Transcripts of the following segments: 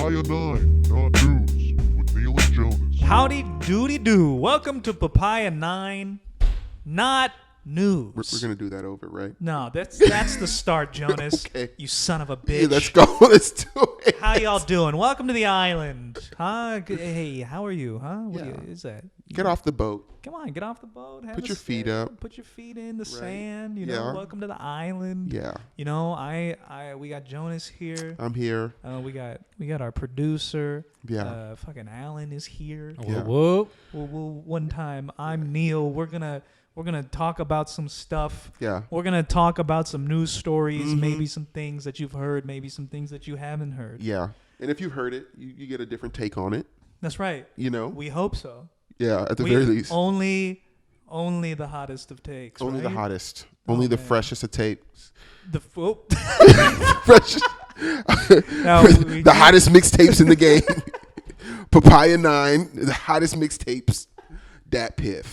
Papaya 9, not news, with Neil and Jonas. Howdy doody do. Welcome to Papaya 9, not news. We're going to do that over, right? No, that's the start, Jonas. Okay. You son of a bitch. Yeah, let's go. Let's do it. How y'all doing? Welcome to the island. Huh? Hey, how are you? Huh? What Yeah. is that? Get off the boat. Come on, get off the boat. Have Put a your feet sit, up. Put your feet in the Right. sand. You know, Yeah. welcome to the island. Yeah, You know, we got Jonas here. I'm here. We got our producer. Yeah. Fucking Alan is here. Yeah. Well, one time I'm Neil. We're gonna talk about some stuff. Yeah. We're gonna talk about some news stories, Mhm. maybe some things that you've heard, maybe some things that you haven't heard. Yeah. And if you've heard it, you get a different take on it, That's right. you know? We hope so. Yeah, at the very least. Only the hottest of takes. Only the right? hottest. Only the man. freshest of tapes. The Freshest. Now, The hottest mixtapes in the game. Papaya 9, the hottest mixtapes. Dat Piff.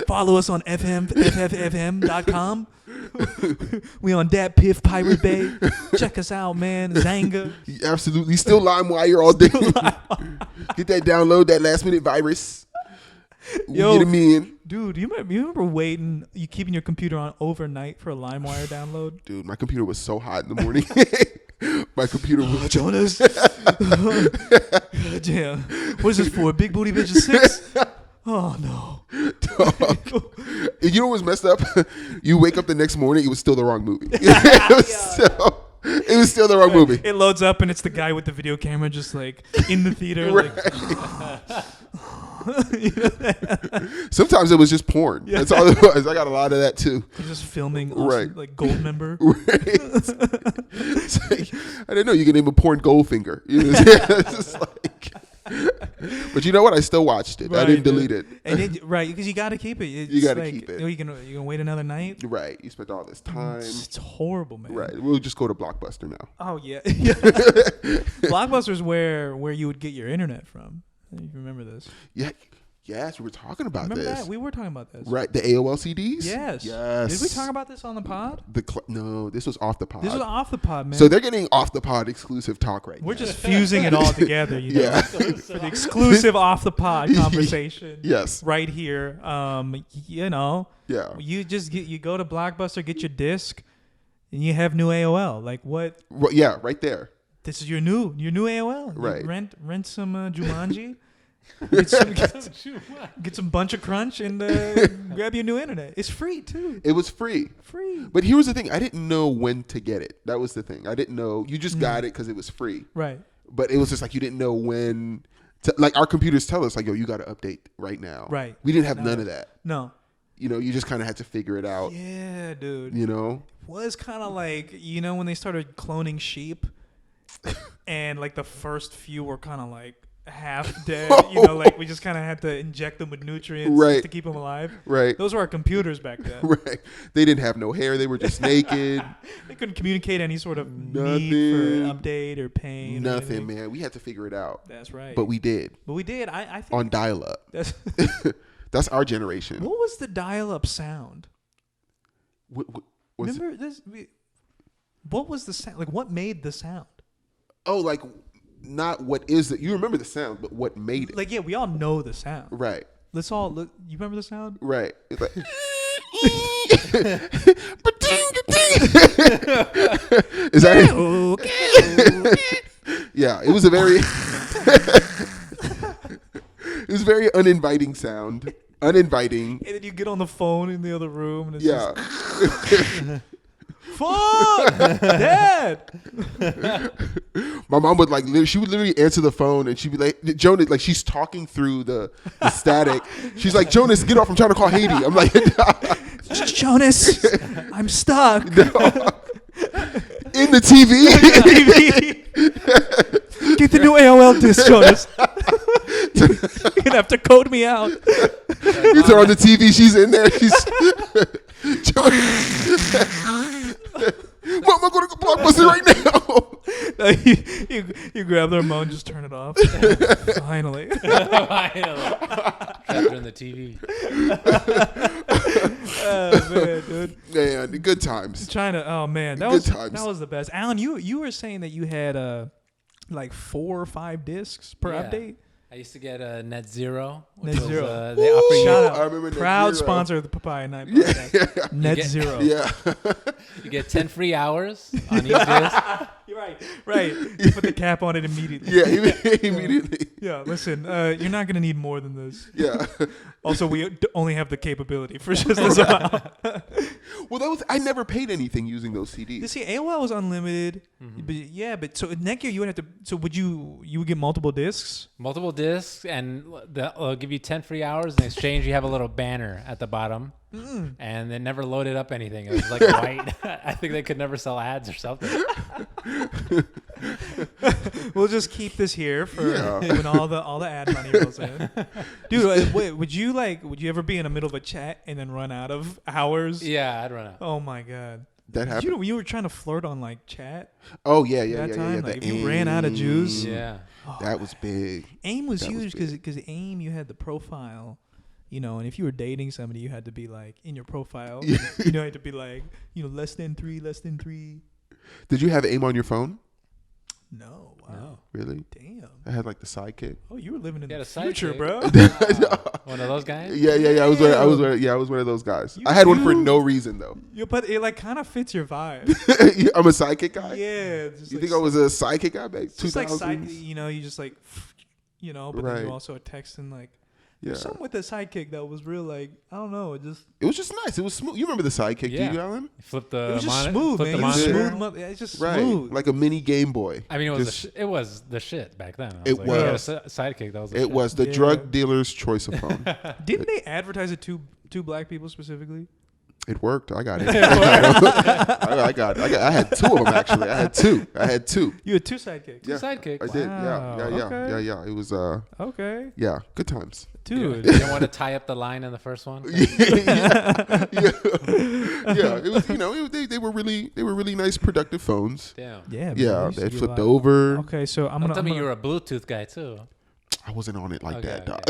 Follow us on FFFM.com. We on Dat Piff Pirate Bay. Check us out, man. Zanga. Absolutely. Still LimeWire all day. Get that download, that last minute virus. We Yo. get them in. Dude, you remember waiting, you keeping your computer on overnight for a LimeWire download? Dude, my computer was so hot in the morning. My computer was Jonas. Damn. What is this for? Big Booty Bitches 6? Oh, no. Dog. You know what was messed up? You wake up the next morning, it was still the wrong movie. It was still the wrong movie. It loads up and it's the guy with the video camera just like in the theater. Right. Sometimes it was just porn. Yeah. That's all it was. I got a lot of that too. He's just filming Right. like Goldmember. Right. It's like, I didn't know you could name a porn Goldfinger. You know, it's just like, but you know what? I still watched it. I Right, didn't dude. delete it. And right, because you got to keep it. It's You gotta like, keep it. You can wait another night. Right. You spent all this time. It's horrible, man. Right. We'll just go to Blockbuster now. Oh yeah. Blockbuster's where you would get your internet from. You remember this? Yeah. Yes, we were talking about Remember this. that? We were talking about this. Right. The AOL CDs? Yes. Yes. Did we talk about this on the pod? No, this was off the pod. This was off the pod, man. So they're getting off the pod exclusive talk right We're now. just fusing it all together, you know, Yeah. for the exclusive off the pod conversation. Yes. Right here. You know, Yeah. you just you go to Blockbuster, get your disc, and you have new AOL. Like what? Yeah, right there. This is your new AOL. You Right. rent some Jumanji. Get some Bunch of Crunch and grab your new internet. It's free too. It was free. Free. But here was the thing. I didn't know when to get it. That was the thing. I didn't know. You just got it because it was free. Right. But it was just like you didn't know when. Like our computers tell us, like, yo, you got to update right now. Right. We didn't have none of that. No. You know, you just kind of had to figure it out. Yeah, dude. You know? Was kind of like, you know, when they started cloning sheep and like the first few were kind of like half dead, you know, like we just kind of had to inject them with nutrients Right. to keep them alive. Right. Those were our computers back then. Right. They didn't have no hair. They were just naked. They couldn't communicate any sort of need Nothing. for update or pain. or Nothing, anything. man. We had to figure it out. That's right. But we did. But we did. I think On dial-up. that's That's our generation. what was the dial-up sound? Was it- Remember this? What was the sound? Like, what made the sound? oh, like, not what is it. You remember the sound, but what made it. Like, yeah, we all know the sound. Right. Let's all look. You remember the sound? Right. It's like. Is that it? Yeah, it was a very it was a very uninviting sound. Uninviting. And then you get on the phone in the other room, and it's Yeah. just, fuck, Dad. My mom would she would literally answer the phone and she'd be like, Jonas, like she's talking through the static. She's like, Jonas, get off, I'm trying to call Haiti. I'm like, Jonas, I'm stuck. in the TV. Get the new AOL disc, Jonas. You're gonna have to code me out. You turn on the TV, she's in there. She's Mom, I'm going to Blockbuster right now. You grab the remote and just turn it off. Finally. Capturing the TV. Oh, man, dude. Man, good times. China. Oh man, that Good was times. that was the best. Alan, you were saying that you had like 4 or 5 discs per Yeah. update. I used to get a Net Zero. Net which was, Zero. They offer you, Shout out. I remember Net Proud Zero. sponsor of the Papaya Night podcast. Net get- Zero. Yeah. you get 10 free hours on each disc. You're right. Right. You put the cap on it immediately. Yeah. Immediately. Yeah, listen, you're not going to need more than this. Yeah. Also, we only have the capability for just this amount. Well, I never paid anything using those You CDs. see, AOL was unlimited. But yeah, but so Netgear, you would have to. So you would get multiple discs? Multiple discs, and they'll give you 10 free hours. In exchange, you have a little banner at the bottom. And they never loaded up anything. It was like white. I think they could never sell ads or something. We'll just keep this here for Yeah. when all the ad money rolls in. Dude, wait, would you ever be in the middle of a chat and then run out of hours? Yeah, I'd run out. Oh my god. That happened. You were trying to flirt on like chat Oh yeah, yeah, that yeah, time. yeah. Like the if you ran out of AIM. juice. Yeah. That was big. AIM was That was huge because AIM you had the profile, and if you were dating somebody, you had to be like in your profile, you had to be like, less than 3. Did you have AIM on your phone? No, wow, No. Really? damn. I had like the Sidekick. Oh, you were living in You the had a future, sidekick. bro. One of those guys? Yeah. I was one of those guys. You I had one for do? no reason though. But it like kind of fits your vibe. I'm a Sidekick guy. Yeah. Just You like, think I was a Sidekick guy back it's just like 2000s? side, you just like, but then Right. you also are texting like. Yeah. There's something with the sidekick that was real like I don't know. It It was just nice. It was smooth. You remember the Sidekick, Yeah. do you, Alan? You flip the was just monitor- smooth, flip man. the It was monitor. smooth. monitor. Yeah, it's just Right. smooth. Like a mini Game Boy. I mean, it was Just- it was the shit back then. I It like, you got a was. sidekick. That was the It shit. was the Yeah. drug dealer's choice of phone. Didn't they advertise it to black people specifically? It worked. I got it. I had 2 of them actually. I had two. You had 2 sidekicks. Yeah. Sidekicks. I did. Wow. Okay. Yeah. It was Okay, good times. dude. You didn't want to tie up the line in the first one? Yeah. It was they were really nice, productive phones. Damn. Yeah. man, Yeah, you used to they get a flipped lot. over. Okay, so I'm Don't gonna. tell I'm me gonna- you were a Bluetooth guy too. I wasn't on it like Okay, that, dog.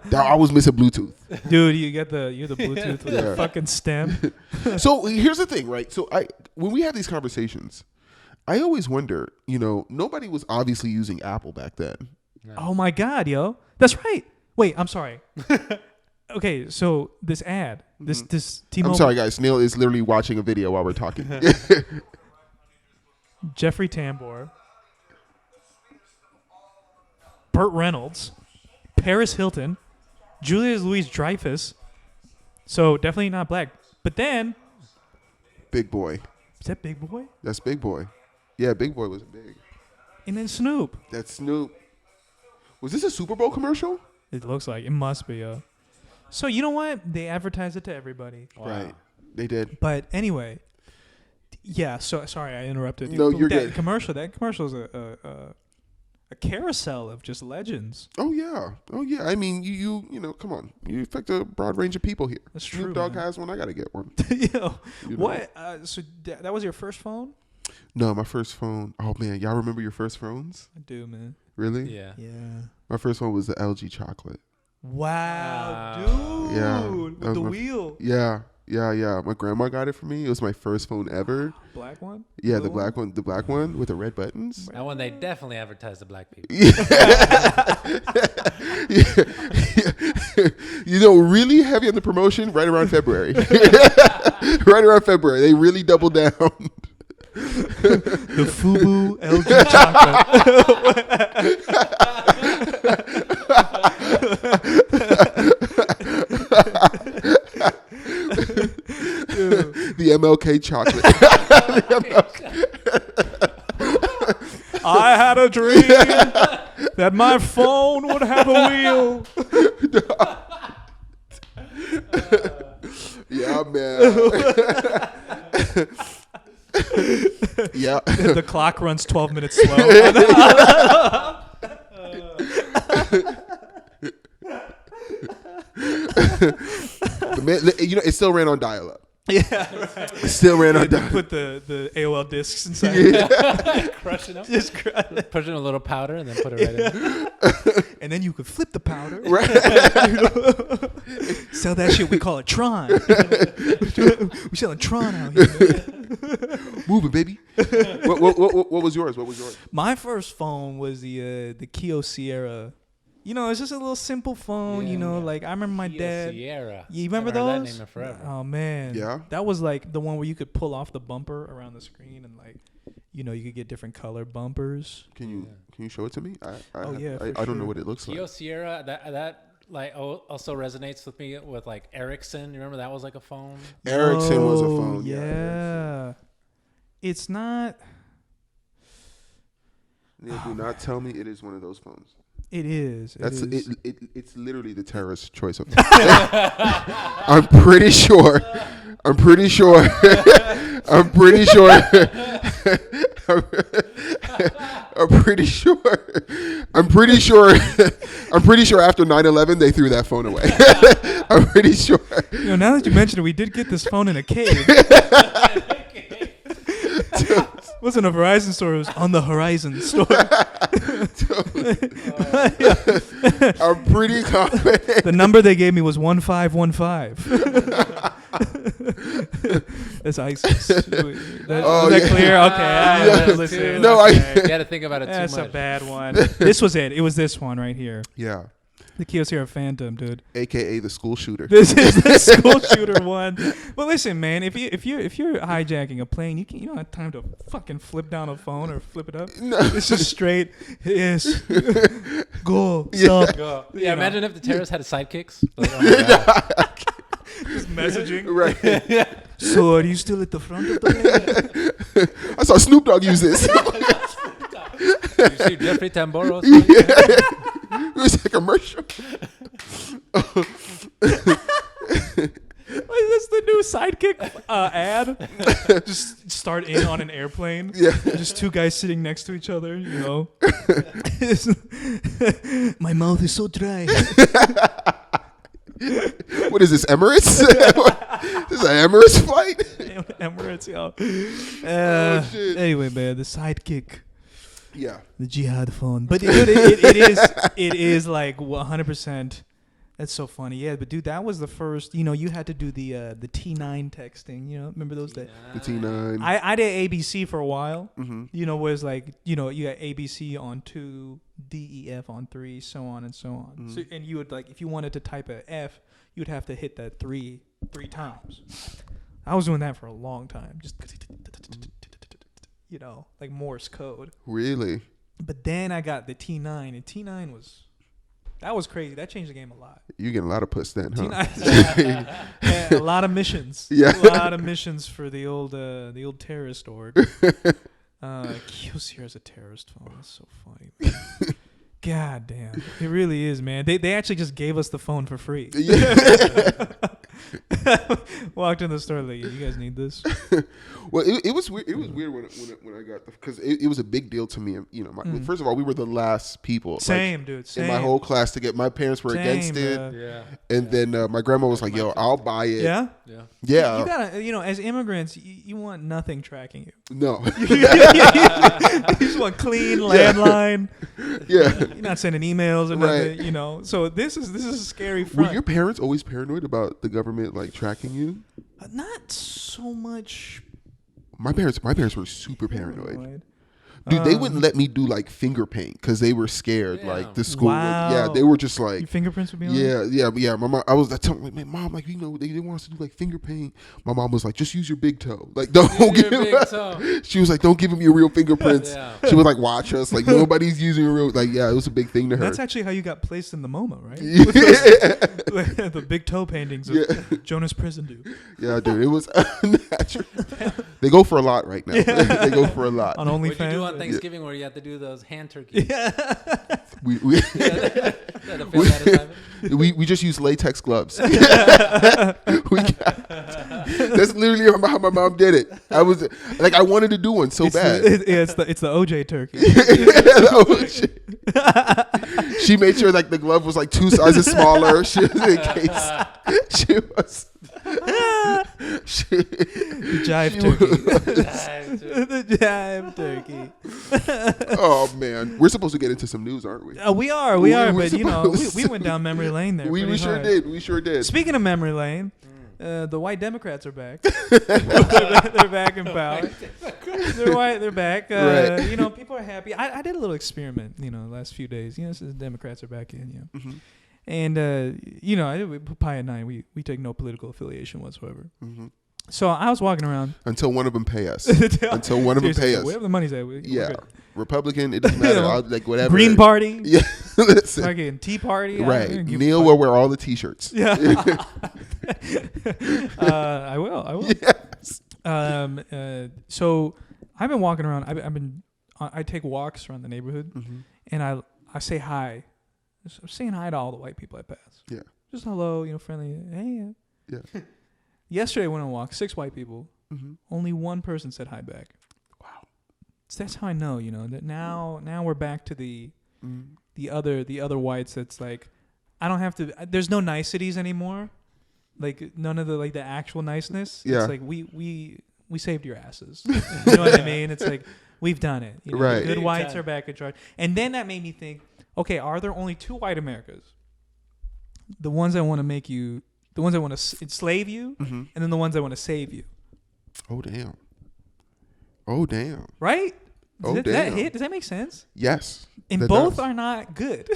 Dog, I was missing Bluetooth. Dude, you the Bluetooth with Yeah. the fucking stem. So here's the thing, right? So when we have these conversations, I always wonder, nobody was obviously using Apple back then. Oh my god, yo, that's right. Wait, I'm sorry. Okay, so this ad, this T-Mobile. I'm sorry, guys. Neil is literally watching a video while we're talking. Jeffrey Tambor, Burt Reynolds, Paris Hilton, Julia Louis-Dreyfus. So definitely not black. But then, Big Boy. is that Big Boy? That's Big Boy. Yeah, Big Boy was big. And then Snoop. That's Snoop. Was this a Super Bowl commercial? It looks like it must be. So you know what? They advertised it to everybody. Wow. Right. They did. But anyway, yeah. So sorry, I interrupted you. No, But you're that good. Commercial. That commercial is a carousel of just legends. Oh yeah. I mean, you come on. You affect a broad range of people here. That's Snoop true, Dogg man. has one. I gotta get one. Yo, You know. what? So that was your first phone? No, my first phone. Oh man, y'all remember your first phones? I do, man. Really? Yeah. Yeah. My first one was the LG chocolate. Wow, Wow. dude. Yeah, that With was the my- wheel. Yeah. My grandma got it for me. It was my first phone ever. Black one? Yeah, the Blue one? black one with the red buttons. That one they definitely advertised to black people. Really heavy on the promotion right around February. Right around February, they really doubled down. The Fubu LG chocolate. The MLK chocolate. I had a dream that my phone would have a wheel. Yeah, man. Yeah. The clock runs 12 minutes slow. But man, it still ran on dial-up. Yeah, right. Still ran out. They put the AOL discs inside. Crushing them. Just crush. Put in a little powder and then put it right in. And then you could flip the powder. Right. Sell that shit. We call it Tron. We selling Tron out here. Moving, baby. What was yours? What was yours? My first phone was the Kyocera. You know, it's just a little simple phone. You know, like I remember my dad. Sierra. You remember Haven't heard those? that name in forever. Oh man. Yeah. That was like the one where you could pull off the bumper around the screen and like, you know, you could get different color bumpers. Can you show it to me? I don't for know sure. what it looks like. Sierra, that like also resonates with me with like Ericsson. You remember that was like a phone? Ericsson was a Oh, phone. Yeah. It's not. Yeah, do not tell me it is one of those phones. It is. That's it is. it's literally the terrorist choice of. I'm pretty sure. I'm pretty sure. I'm pretty sure. I'm pretty sure. I'm pretty sure. I'm pretty sure after 9/11 they threw that phone away. I'm pretty sure. You know, now that you mention it, we did get this phone in a cave. It wasn't a Verizon store. It was on the Horizon store. I'm pretty confident. The number they gave me was 1515. That's ISIS. Was that clear? Okay. Listen. No, okay. You got to think about it too That's much. a bad one. This was it. It was this one right here. Yeah. The Kyocera Phantom, dude. AKA the school shooter. This is the school shooter one. But listen, man, if you're hijacking a plane, you don't have time to fucking flip down a phone or flip it up. No. It's just straight. Yes. Go. Stop. Go. You Yeah, know. imagine if the terrorists had sidekicks. Like, oh my God. Just messaging. Right. So are you still at the front of the plane? I saw Snoop Dogg use this. Did you see Jeffrey Tamboros? It was a commercial. Is this the new sidekick ad? Just start in on an airplane. Yeah. Just two guys sitting next to each other, you know. My mouth is so dry. What is this, Emirates? This is an Emirates flight? Emirates, yo. Shit. Anyway, man, the sidekick. Yeah. The jihad phone. But it is like 100%. That's so funny. Yeah, but dude, that was the first, you know, you had to do the T9 texting, you know, remember those days? The T9. I did ABC for a while. Mm-hmm. You know, was like, you know, you got ABC on 2, DEF on 3, so on and so on. Mm-hmm. So, and you would like, if you wanted to type a F, you would have to hit that three times. I was doing that for a long time. Just, you know, like Morse code. Really? But then I got the T9, and T9 that was crazy. That changed the game a lot. You getting a lot of puss then, huh? T9, yeah, a lot of missions. Yeah. A lot of missions for the old terrorist org. Kyocera's a terrorist phone. That's so funny. Man. God damn, it really is, man. They actually just gave us the phone for free. Yeah. Walked in the store like, you guys need this? Well, it was weird. It was weird when I got because it was a big deal to me. You know, first of all, we were the last people. Same, like, dude. Same. In my whole class to get. My parents were against it, bruh. Yeah. and then my grandma was like, "Yo, I'll buy it." Yeah. Yeah. Yeah. You gotta, you know, as immigrants, you want nothing tracking you. No. You just want clean landline. Yeah. You're not sending emails or Right. nothing, you know. So this is a scary Were front. your parents always paranoid about the government like tracking you? Not so much. My parents were super paranoid. paranoid. Dude, they wouldn't let me do like finger paint because they were scared. Yeah. Like the school, Wow. yeah, they were just Your like, fingerprints would be on it? yeah. My mom, I was telling my mom, like, you know, they want us to do like finger paint. My mom was like, just use your big toe. Like, don't give Your him. big toe. She was like, don't give him your real fingerprints. Yeah. She would like watch us. Like nobody's using a real. Like, yeah, it was a big thing to her. That's actually how you got placed in the MoMA, right? Yeah. The big toe paintings of Jonas Prison dude. Yeah, dude, it was unnatural. They go for a lot right now. They go for a lot. On What'd you do OnlyFans. on Thanksgiving where you had to do those hand turkeys? We Had to fill that assignment? we just use latex gloves. That's literally how my mom did it. I was like, I wanted to do one so bad. It's the OJ turkey. Oh, shit. She made sure like the glove was like 2 sizes smaller. She was in case. She was. The jive turkey. The jive turkey. Oh man, we're supposed to get into some news, aren't we? We are, we're but supposed we went down memory lane there. We pretty sure hard. did. We sure did. Speaking of memory lane, the white Democrats are back. They're back in power. They're white. They're back. Right. You know, people are happy. I did a little experiment. You know, the last few days. You know, since the Democrats are back in. You know, Mhm. and you know, Pie at Night. We take no political affiliation whatsoever. Mhm. So I was walking around. Until one of them pay us. Until one of them pay us. Wherever the money's at. We're Yeah, good. Republican. It doesn't matter. Like whatever. Green Party. Yeah. Listen. Fucking Tea Party. Right. I don't give a Neil fuck. will wear all the T-shirts. Yeah. I will. Yes. So I've been walking around. I take walks around the neighborhood, Mhm. and I say hi. I'm saying hi to all the white people I pass. Yeah. Just hello, you know, friendly. Hey. Yeah. Yesterday I went on a walk. 6 white people. Mhm. Only one person said hi back. Wow. So that's how I know, you know, that now we're back to the Mhm. the other whites. That's like, I don't have to. There's no niceties anymore. Like none of the actual niceness. Yeah. It's like we saved your asses. You know what I mean? It's like we've done it. You know, Right. The good Big whites time. are back in charge. And then that made me think, okay, are there only 2 white Americas? The ones that want to make you, the ones that want to enslave you, Mhm. and then the ones that want to save you. Oh damn. Oh damn. Right? Oh, Does that damn. hit? Does that make sense? Yes. And that both does. are not good.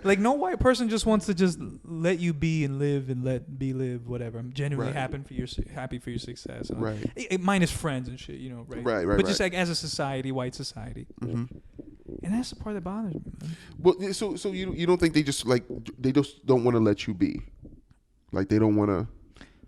Like no white person just wants to just let you be and live and live whatever. I'm genuinely Right. happy for your success. Right. Minus friends and shit, you know, right? Right, right, But just right. like as a society, white society, Mhm. and that's the part that bothers me, man. Well, so you don't think they just don't want to let you be, like they don't want to.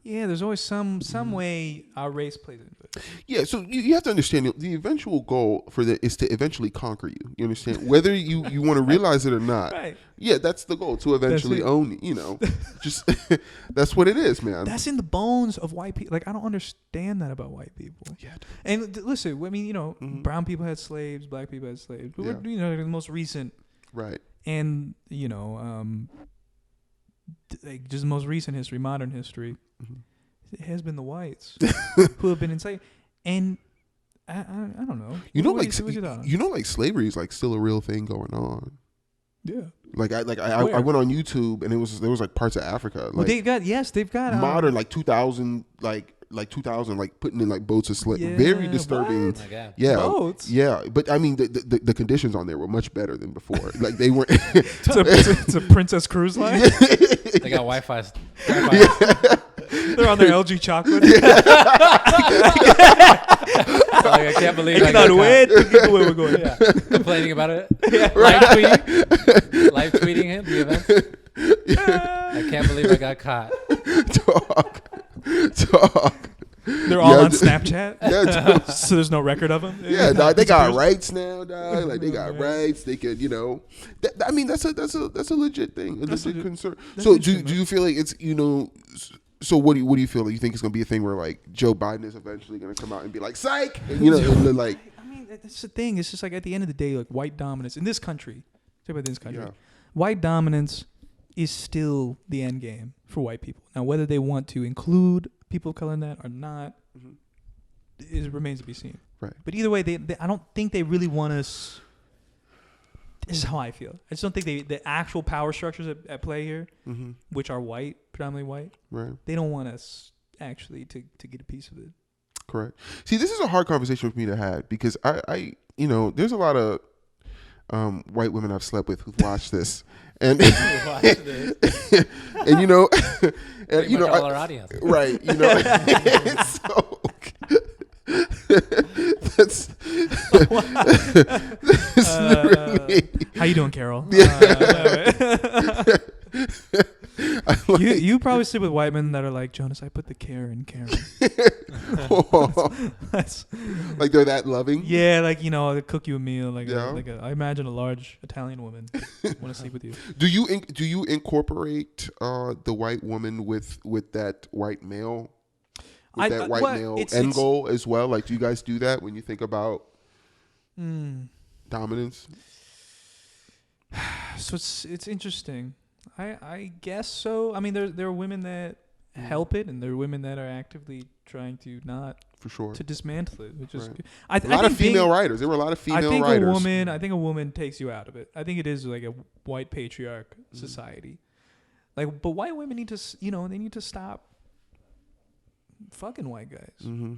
Yeah, there's always some Mm-hmm. way our race plays into it. Yeah, so you have to understand the eventual goal for that is to eventually conquer you. You understand whether you want to realize it or not. Right. Yeah, that's the goal, to eventually it. own. You know, just that's what it is, man. That's in the bones of white people. Like I don't understand that about white people. Yeah. And listen, I mean, you know, Mhm. brown people had slaves, black people had slaves, but Yeah. we're, you know, the most recent. Right. And you know, like just the most recent history, modern history, Mhm. it has been the whites who have been enslaved. And I don't know. You know, What do like see what you thought? you know, like slavery is like still a real thing going on. Yeah. I Where? went on YouTube and there was like parts of Africa, Well, like they've got modern, like 2000, like 2000, like putting in like boats of slave. Yeah, Very disturbing. what? Oh my God. Yeah, boats. yeah, but I mean the conditions on there were much better than before. Like they weren't. It's a Princess Cruise line. They got Wi-Fi. They're on their LG chocolate. Like, I can't believe I I got cannot caught. wait to get where we're going. Yeah. Complaining about it. Live tweeting him the event. I can't believe I got caught. Talk. They're all Yeah, on d- Snapchat, Yeah, dog. so there's no record of them. Yeah, dog, they got It's rights now, dog. Like they got Yeah. rights. They could, you know. I mean, that's a legit thing, a That's legit legit. concern. That's So interesting, do you feel like it's, you know? So what do you feel like? You think it's gonna be a thing where like Joe Biden is eventually gonna come out and be like, "Psych," and, you know, and then, like, I mean, that's the thing. It's just like at the end of the day, like white dominance in this country. Talk about this country. Yeah. White dominance is still the end game for white people. Now, whether they want to include people of color in that or not, Mhm. it remains to be seen. Right. But either way, they I don't think they really want us. This is how I feel. I just don't think the actual power structures at play here, Mm-hmm. which are white, predominantly white, Right. they don't want us actually to get a piece of it. Correct. See, this is a hard conversation for me to have because I you know, there's a lot of white women I've slept with who've watched this, and Watch this. and you know, and Pretty you know, much all our audience. right? You know, so that's literally. How you doing, Carol? I like- you probably sit with white men that are like, Jonas, I put the care in Karen. That's, like they're that loving. yeah, like, you know, they cook you a meal. Like, Yeah. I imagine a large Italian woman want to sleep with you. Do you incorporate the white woman with that white male, with that white well, male it's- end it's- goal as well? Like, do you guys do that when you think about dominance? So it's interesting. I guess so. I mean, there are women that help it, and there are women that are actively trying to not For sure. to dismantle it, which is Right. good. A lot of female writers. There were a lot of I female think writers. I think a woman takes you out of it. I think it is like a white patriarch society. Like, but white women need to, they need to stop fucking white guys. Mm-hmm.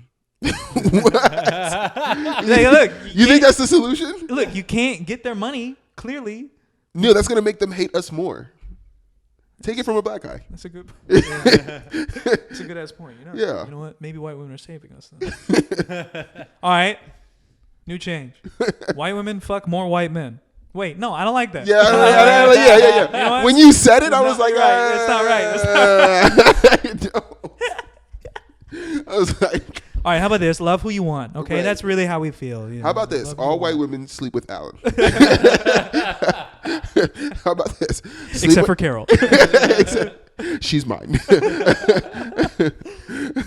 Like, look, You think that's the solution? look, you can't get their money. Clearly, No, that's gonna make them hate us more. Take it from a black guy. that's a good. It's a good ass point. Yeah. You know what? Maybe white women are saving us. Then. All right. New change. White women fuck more white men. Wait, no, I don't like that. Yeah. You know what? When you said it, I was No, like, you're right. That's not right. I was like, All right, how about this? Love who you want. Okay, Right. that's really how we feel. how about this? Love who All you white want. women sleep with Alan. How about this? Sleep Except for with- Carol. she's mine.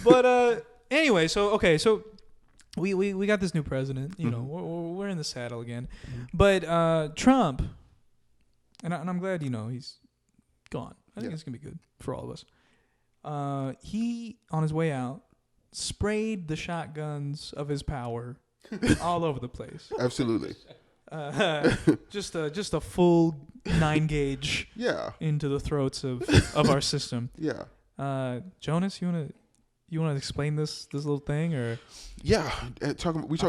But anyway, so we got this new president. You know, Mm-hmm. we're in the saddle again. But Trump, and I'm glad he's gone. I think Yeah. it's gonna be good for all of us. He on his way out sprayed the shotguns of his power all over the place. Absolutely. Just a full 9 gauge Yeah. into the throats of our system. Yeah. Jonas, you wanna explain this little thing or Yeah. We got a talking list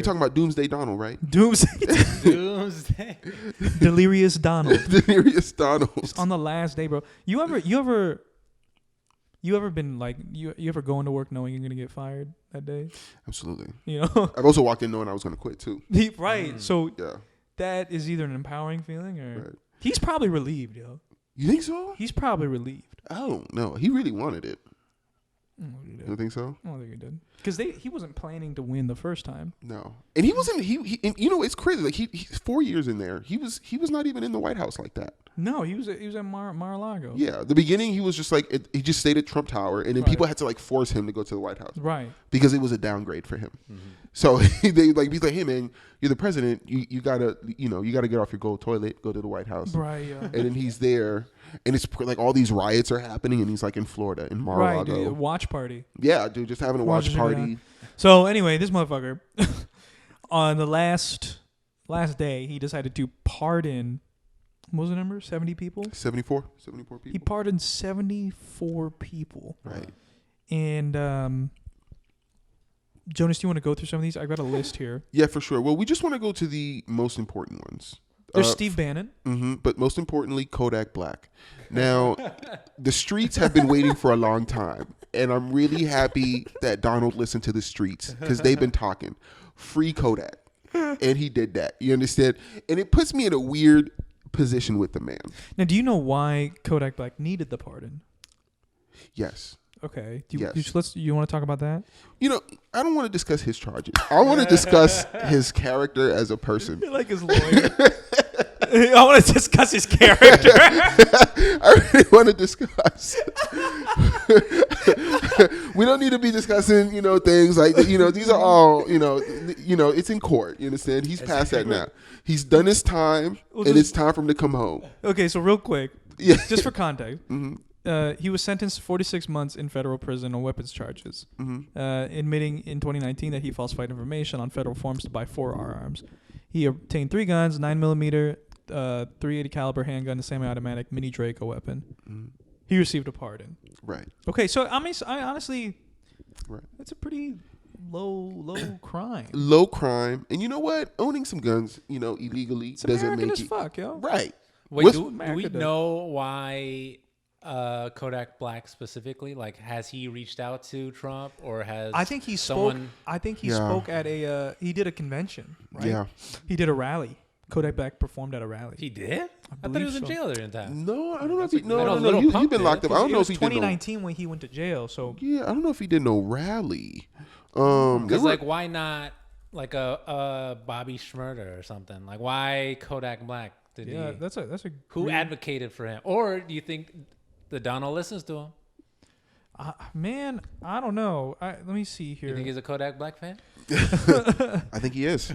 here. about Doomsday Donald, right? Doomsday. Delirious Donald Delirious Donald. Just on the last day, bro. You ever been like you ever going to work knowing you're gonna get fired that day? Absolutely. You know, I've also walked in knowing I was going to quit too. right? So Yeah. that is either an empowering feeling or Right. he's probably relieved, yo. You think so? He's probably relieved. Oh no, he really wanted it. I don't think he You did. don't think so? I don't think he did. Because he wasn't planning to win the first time. No. And he wasn't. He and you know it's crazy. Like he's 4 years in there. He was not even in the White House like that. No, he was at Mar-a-Lago. Yeah. The beginning he was just like he just stayed at Trump Tower, and then Right. people had to like force him to go to the White House Right. because it was a downgrade for him. So they like he's like, hey man, you're the president. You gotta get off your gold toilet, go to the White House. Right. Yeah. And then he's there, and it's like all these riots are happening, and he's like in Florida, in Right. Mar-a-Lago. Dude, watch party. Yeah, dude, just having a watch Watching it party. So anyway, this motherfucker on the last day he decided to pardon. What was the number? 70 people. 74 people. He pardoned 74 people. Right. And Jonas, do you want to go through some of these? I got a list here. Yeah, for sure. Well, we just want to go to the most important ones. There's Steve Bannon. But most importantly, Kodak Black. Now, the streets have been waiting for a long time, and I'm really happy that Donald listened to the streets because they've been talking. Free Kodak. And he did that. You understand? And it puts me in a weird position with the man. Now, do you know why Kodak Black needed the pardon? Yes. Okay. Yes. You want to talk about that? You know, I don't want to discuss his charges. I want to discuss his character as a person. You're like his lawyer. I want to discuss his character. I really want to discuss. We don't need to be discussing, things like, these are all, it's in court. You understand? He's past that now. He's done his time, Well, and just- it's time for him to come home. Okay, so real quick, Yeah. just for context, Mm-hmm. he was sentenced to 46 months in federal prison on weapons charges, admitting in 2019 that he falsified information on federal forms to buy 4 firearms. He obtained 3 guns, 9mm, 380 caliber handgun, a semi-automatic mini Draco weapon. He received a pardon. Right. Okay, so I honestly, Right. that's a pretty low crime. Low crime. And you know what? Owning some guns, illegally It's doesn't American make as you. fuck, yo. Right. Wait, What's- do we America does. know why Kodak Black specifically? Like, has he reached out to Trump, or has I think he spoke. someone? I think he Yeah. spoke at a. He did a convention, right? Yeah. He did a rally. Kodak Black performed at a rally. He did? I thought he believe was in so. jail during that. No, I don't know if he. I No, know no, no. Lil You've Pump been did. locked up. I don't It know was if he did no. 2019 when he went to jail. So Yeah, I don't know if he did no rally. Because like, why not like a Bobby Schmurder or something? Like, why Kodak Black? Did yeah, he? that's a Who great- advocated for him? Or do you think the Donald listens to him? Man, I don't know. Let me see You here. think he's a Kodak Black fan? I think he is.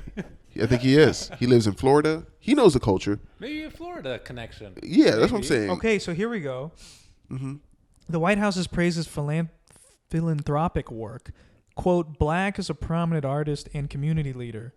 I think he is. He lives in Florida. He knows the culture. Maybe a Florida connection. Yeah, that's what I'm Maybe. saying. Okay, so here we go. The White House has praised his philanthropic work. Quote, Black is a prominent artist and community leader.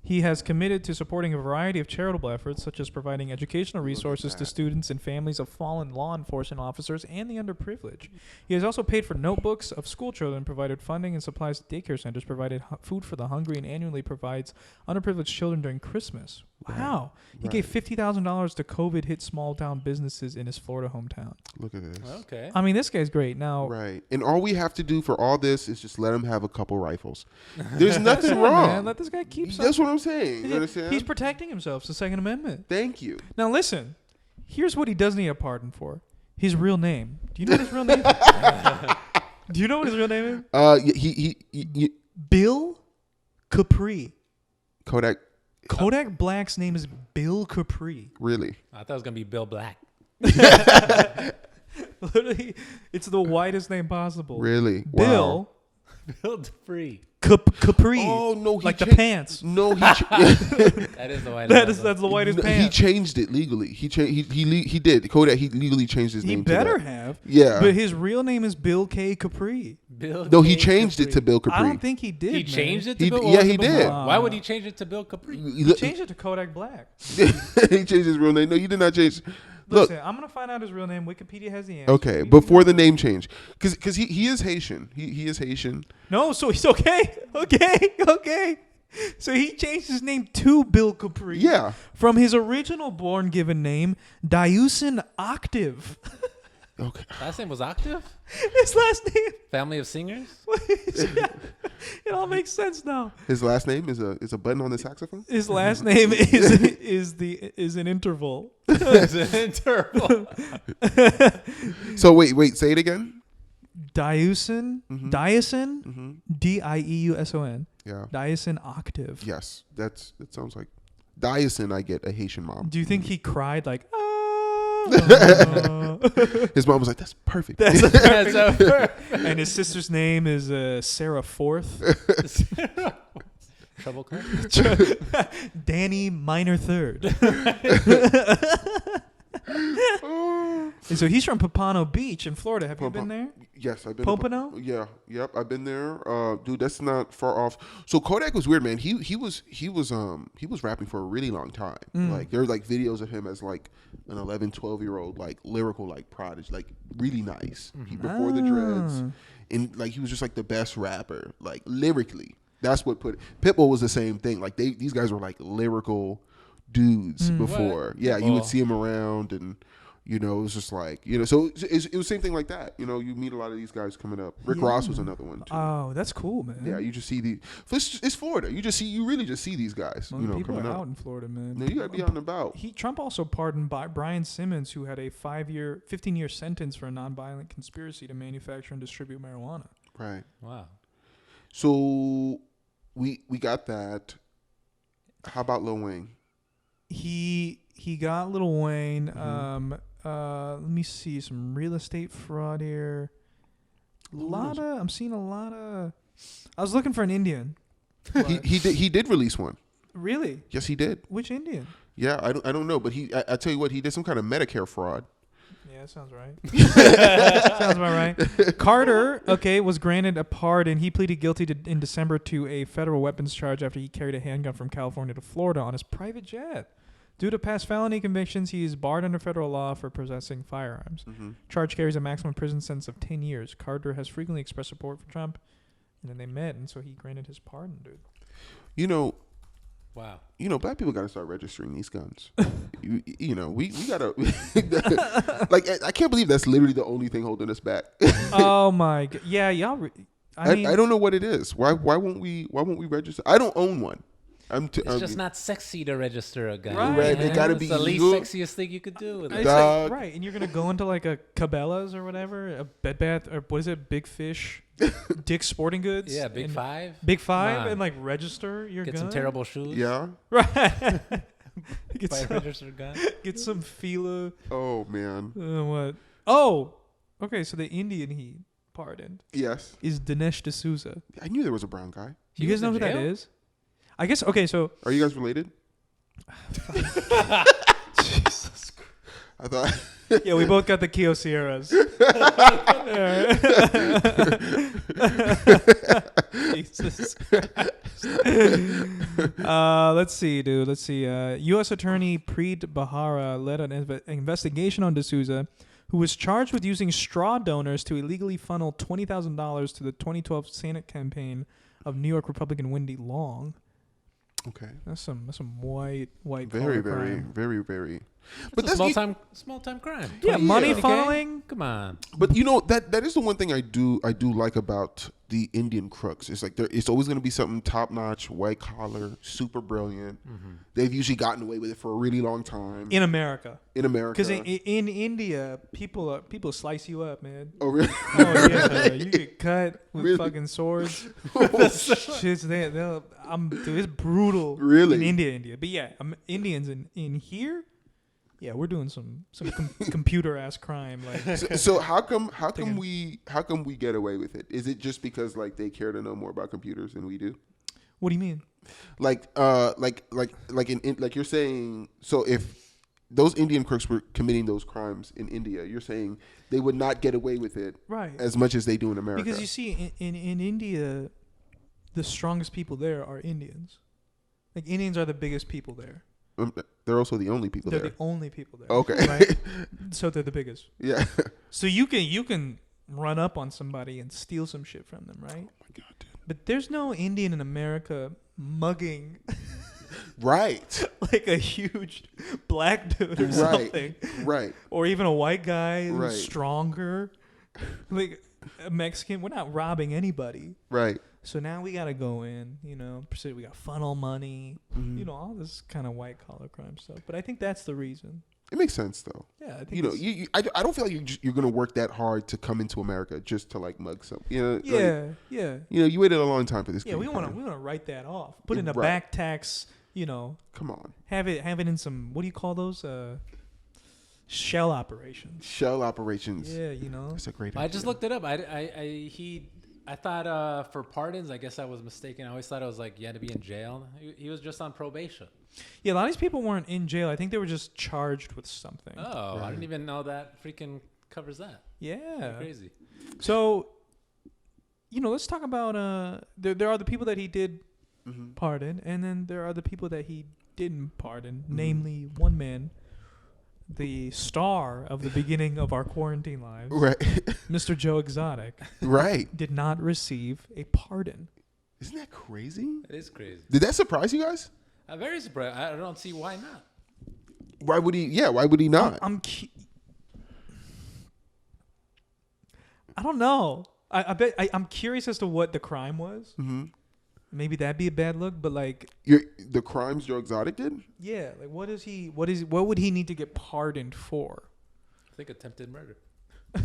He has committed to supporting a variety of charitable efforts, such as providing educational resources to students and families of fallen law enforcement officers and the underprivileged. He has also paid for notebooks of school children, provided funding and supplies to daycare centers, provided food for the hungry, and annually provides underprivileged children during Christmas. Wow. He gave $50,000 to COVID-hit small-town businesses in his Florida hometown. Look at this. Okay. I mean, this guy's great. Now, Right. And all we have to do for all this is just let him have a couple rifles. There's nothing Listen, wrong. man, let this guy keep That's what I'm saying. You understand? He's protecting himself. It's the Second Amendment. Thank you. Now listen, here's what he does need a pardon for. His real name. Do you know what his real name is? Do you know what his real name is? He Bill Capri. Kodak. Kodak Black's name is Bill Capri. Really? I thought it was gonna be Bill Black. Literally, it's the whitest name possible. Really? Bill Bill Dupree. Capri. Oh no, he like the changed- pants. No, he That is the white. That's the whitest he pants. changed it legally. He did. Kodak. He legally changed his He name. better to that. have. Yeah. But his real name is Bill K. Capri. Bill. No, he K. changed it Capri. to Bill Capri. I don't think he did. He man. changed it to He- Bill. yeah, or was he it did. before? Why would he change it to Bill Capri? He changed it to Kodak Black. He changed his real name. No, he did not change. Look, Listen, I'm gonna find out his real name. Wikipedia has the answer. okay, We before don't the know. name change, because he is Haitian. He is Haitian. No, so he's okay. Okay. So he changed his name to Bill Capri. Yeah. From his original born given name, Diusin Octave. Okay. Last name was Octave. His last name. Family of singers. It all makes sense now. His last name is a button on the saxophone. His last name is an interval. It's an interval. So wait, say it again. Diusin. Mm-hmm. Diusin. Dieuson. Yeah. Diusin Octave. Yes, that sounds like Diason. I get a Haitian mom. Do you think he cried like? His mom was like, "That's perfect." That's over. And his sister's name is Sarah Fourth. Trouble car. Danny Minor Third. And so he's from Pompano Beach in Florida. Have you been there? Yes, I've been. Pompano? Yeah, yep, I've been there. Dude, that's not far off. So Kodak was weird, man. He was rapping for a really long time. Like there were like videos of him as like an 11, 12-year-old like lyrical like prodigy, like really nice. He before the dreads, and like he was just like the best rapper, like lyrically. That's what Pitbull was the same thing. Like these guys were like lyrical dudes before. What? Yeah, you Oh. would see him around and. You know, it was just like, you know, so it was the same thing like that. You know, you meet a lot of these guys coming up. Rick Ross was another one, too. Oh, that's cool, man. Yeah, you just see it's Florida. You really just see these guys, Well, you know, people coming are up. out in Florida, man. No, you gotta be out and about. Trump also pardoned Brian Simmons, who had a 15-year sentence for a nonviolent conspiracy to manufacture and distribute marijuana. Right. Wow. So we got that. How about Lil Wayne? He got Lil Wayne. Let me see some real estate fraud here. I'm seeing a lot of. I was looking for an Indian. He did release one. Really? Yes, he did. Which Indian? Yeah, I don't know, but I tell you what, he did some kind of Medicare fraud. Yeah, that sounds right. Sounds about right. Carter, was granted a pardon. He pleaded guilty in December to a federal weapons charge after he carried a handgun from California to Florida on his private jet. Due to past felony convictions, he is barred under federal law for possessing firearms. Charge carries a maximum prison sentence of 10 years. Carter has frequently expressed support for Trump, and then they met, and so he granted his pardon, dude. You know, Wow. You know, black people got to start registering these guns. you know, we got to, like, I can't believe that's literally the only thing holding us back. Oh my god. Yeah, y'all. I mean, I don't know what it is. Why won't we register? I don't own one. It's just not sexy to register a gun. Right, Right, man. it gotta It's be the least legal. sexiest thing you could do with it's it. Dog. like, right, and you're gonna go into like a Cabela's or whatever, a Bed Bath, or what is it, Big Fish, Dick's Sporting Goods. Yeah, Big and Five. Big Come Five, on. and like register your Get gun. some terrible shoes. Yeah. Right. get Buy a some, registered gun. get some Fila. Oh man. What? Oh, okay. So the Indian he pardoned Yes. is Dinesh D'Souza. I knew there was a brown guy. You guys know who that is? I guess. Okay, so Are you guys related? Jesus Christ. I thought. Yeah, we both got the Kyocera's. Jesus Christ. Let's see, dude. Let's see. U.S. Attorney Preet Bharara led an investigation on D'Souza, who was charged with using straw donors to illegally funnel $20,000 to the 2012 Senate campaign of New York Republican Wendy Long. Okay. That's some white Very, collar very, crime. very, very. But But small that's time crime. Yeah, money 20K? funneling. Come on. But you know that is the one thing I do like about the Indian crooks. It's like it's always going to be something top notch, white collar, super brilliant. They've usually gotten away with it for a really long time In America. in America. Because in India, people slice you up, man. Oh really? Oh yeah, you get cut with Really? fucking swords. Shit's dude, it's brutal. Really? In India, but yeah, Indians in here, yeah, we're doing some computer ass crime. Like, So how come Taking- we get away with it? Is it just because like they care to know more about computers than we do? what do you mean? Like you're saying. So if those Indian crooks were committing those crimes in India, you're saying they would not get away with it Right. as much as they do in America. Because you see, in India, the strongest people there are Indians. Like Indians are the biggest people there. They're also the only people They're there. the only people there. Okay. Right? So they're the biggest. Yeah. So you can run up on somebody and steal some shit from them, right? Oh my God, dude. But there's no Indian in America mugging Right. like a huge black dude or Right. something, Right. or even a white guy who's Right. stronger. Like a Mexican, we're not robbing anybody. Right. So now we gotta go in, we got funnel money, Mhm. all this kind of white collar crime stuff. But I think that's the reason. It makes sense though. Yeah, I think You know, it's- I don't feel like you're gonna work that hard to come into America just to like mug some. You know, like, yeah, yeah, you waited a long time for this. yeah. kind We of want crime. to write that off. Put in a Right. back tax. Come on. Have it in some. What do you call those? Shell operations. Shell operations. Yeah, That's a great. I idea. just looked it up. I thought for pardons, I guess I was mistaken. I always thought it was like you had to be in jail. He was just on probation. Yeah, a lot of these people weren't in jail. I think they were just charged with something. Oh, I Right. didn't even know that freaking covers that. Yeah. Crazy. So, let's talk about there are the people that he did Mhm. pardon, and then there are the people that he didn't pardon. Mhm. Namely, one man, the star of the beginning of our quarantine lives, Right. Mr. Joe Exotic, Right. did not receive a pardon. Isn't that crazy? It is crazy. Did that surprise you guys? I'm very surprised. I don't see why not. Why would he? Yeah. Why would he not? I don't know. I'm curious as to what the crime was. Mm-hmm. Maybe that'd be a bad look, but like, The crimes Joe Exotic did? yeah, like what would he need to get pardoned for? I think attempted murder. I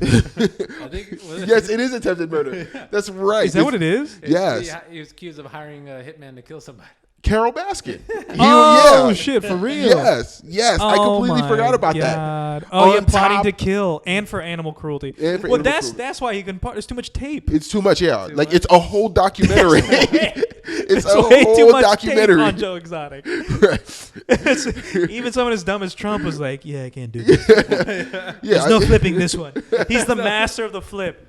think. Yes, it is attempted murder. That's right. Is that what it is? Yes. He was accused of hiring a hitman to kill somebody. Carol Baskin. Oh shit, for real? Yes. I completely my forgot about that. God. Oh, yeah, On plotting top- to kill and for animal cruelty. And for Well, animal cruelty. that's why he can part. There's too much tape. It's too much, yeah. Too Like much? it's a whole documentary. it's a way too whole much documentary. tape on Joe Exotic. Right. Even someone as dumb as Trump was like, "Yeah, I can't do this. Yeah. There's no flipping this one." He's the master of the flip.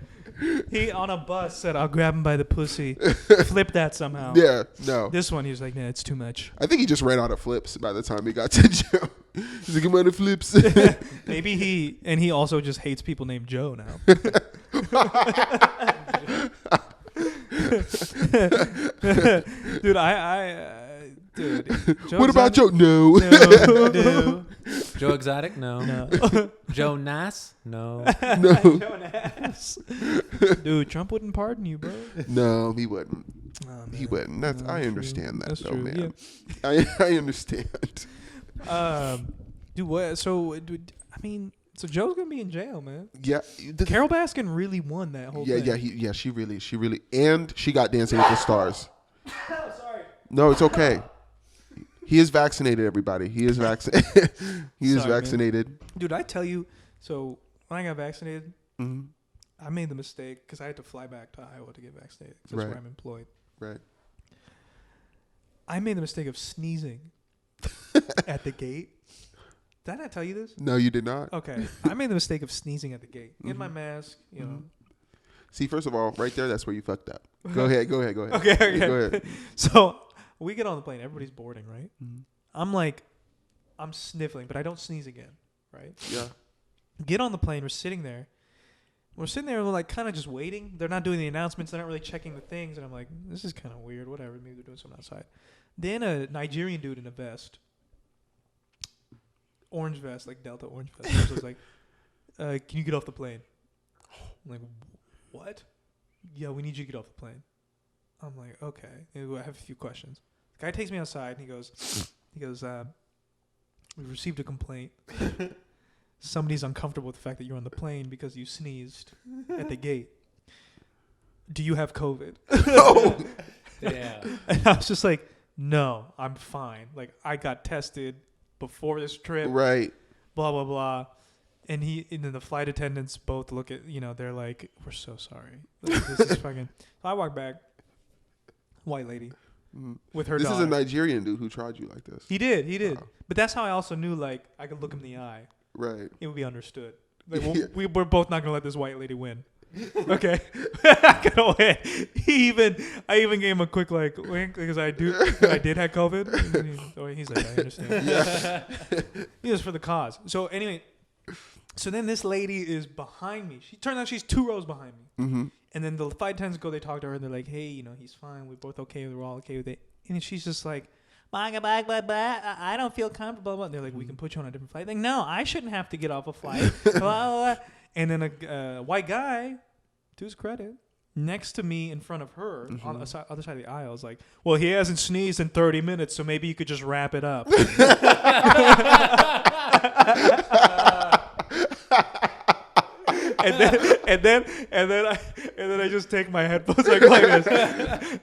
He on a bus said, "I'll grab him by the pussy, flip that somehow." Yeah. No. This one, he was like, "Nah, it's too much." I think he just ran out of flips by the time he got to Joe. He's like, I'm out of flips. Maybe he also just hates people named Joe now. Dude, dude. Joe What about Exotic- Joe? No. No. Joe Exotic? No. No. Joe Nass? No. No. Joe Nass. Dude, Trump wouldn't pardon you, bro. No, he wouldn't. Oh, He man. wouldn't. That's No, I true. understand that That's though, true, man. I understand. Dude, what? So, so Joe's gonna be in jail, man. Yeah. Carol Baskin really won that whole thing. She really, and she got Dancing with the Stars. Sorry. No, it's okay. He is vaccinated, everybody. He is vaccinated. He is Sorry, man. vaccinated. Dude, I tell you, so when I got vaccinated, Mhm. I made the mistake because I had to fly back to Iowa to get vaccinated. 'Cause that's Right. where I'm employed. Right. I made the mistake of sneezing at the gate. Did I not tell you this? No, you did not. Okay. I made the mistake of sneezing at the gate. In my mask, you know. See, first of all, right there, that's where you fucked up. Go ahead. Okay. Go ahead. So we get on the plane. Everybody's boarding, right? I'm sniffling, but I don't sneeze again, right? Yeah. Get on the plane. We're sitting there. We're like kind of just waiting. They're not doing the announcements. They're not really checking the things. And I'm like, this is kind of weird. Whatever. Maybe they're doing something outside. Then a Nigerian dude in a vest, orange vest, like Delta orange vest, was like, can you get off the plane? I'm like, what? Yeah, we need you to get off the plane. I'm like, okay. And I have a few questions. The guy takes me outside and he goes, we received a complaint. Somebody's uncomfortable with the fact that you're on the plane because you sneezed at the gate. Do you have COVID? Yeah. And I was just like, no, I'm fine. Like, I got tested before this trip. Right. Blah, blah, blah. And then the flight attendants both look at, they're like, we're so sorry. Like, this is fucking. So I walk back. White lady. With her This daughter. is a Nigerian dude who tried you like this. He did. Wow. But that's how I also knew, like, I could look him in the eye. Right. It would be understood. Like, Yeah. we're both not gonna let this white lady win. Okay, I gotta win. I even gave him a quick like wink because I did have COVID. He's like, I understand. Yeah. He was for the cause. So anyway, then this lady is behind me. She turns out she's 2 rows behind me. Mm-hmm. And then the flight attendants go. They talk to her and they're like, hey, he's fine. We're both okay. We're all okay with it. And then she's just like, I don't feel comfortable. And they're like, we can put you on a different flight. Like, no, I shouldn't have to get off a flight. Blah, blah, blah. And then a white guy, to his credit, next to me in front of her on the other side of the aisle is like, well, he hasn't sneezed in 30 minutes, so maybe you could just wrap it up. and then I just take my headphones like this,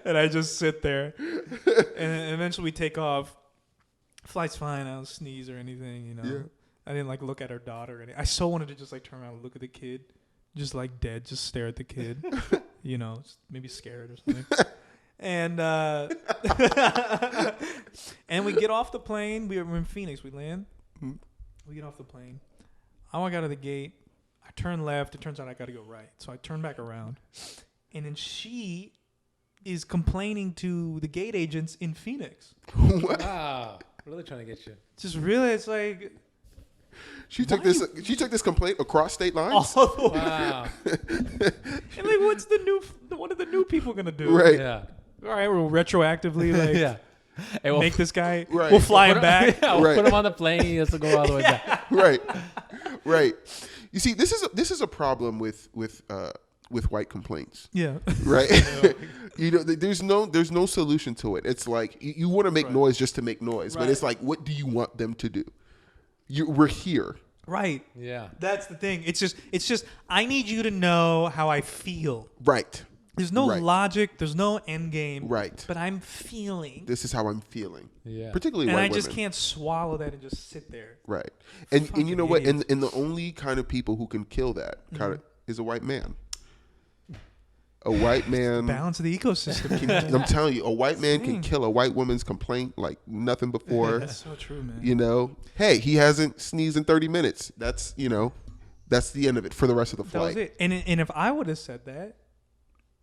and I just sit there, and eventually we take off. Flight's fine. I don't sneeze or anything. Yeah. I didn't like look at her daughter. I so wanted to just like turn around and look at the kid, just like dead, just stare at the kid, maybe scared or something. And and we get off the plane. We're in Phoenix. We land. Mm-hmm. We get off the plane. I walk out of the gate. I turn left. It turns out I got to go right. So I turn back around. And then she is complaining to the gate agents in Phoenix. What? Wow. Really trying to get you. Just really, it's like... She took this complaint across state lines? all the way. Wow. And like, what are the new people going to do? Right. Yeah. All right, we'll retroactively like Yeah. Hey, we'll make this guy... Right. We'll fly put him back. Yeah, we'll Right. put him on the plane. He has to go all the way back. Right. You see, this is a problem with white complaints. Yeah. Right. There's no solution to it. It's like you want to make noise just to make noise, but it's like, what do you want them to do? We're here. Right. Yeah. That's the thing. It's just I need you to know how I feel. Right. There's no Right. logic. There's no end game. Right. But I'm feeling. This is how I'm feeling. Yeah. Particularly And white I women. just can't swallow that and just sit there. Right. And you Fucking know what? idiots. And the only kind of people who can kill that kind of is a white man. A white man. Balance of the ecosystem. I'm telling you, a white man can Dang. kill a white woman's complaint like nothing before. That's so true, man. Hey, he hasn't sneezed in 30 minutes. That's the end of it for the rest of the That was flight. it. And if I would have said that,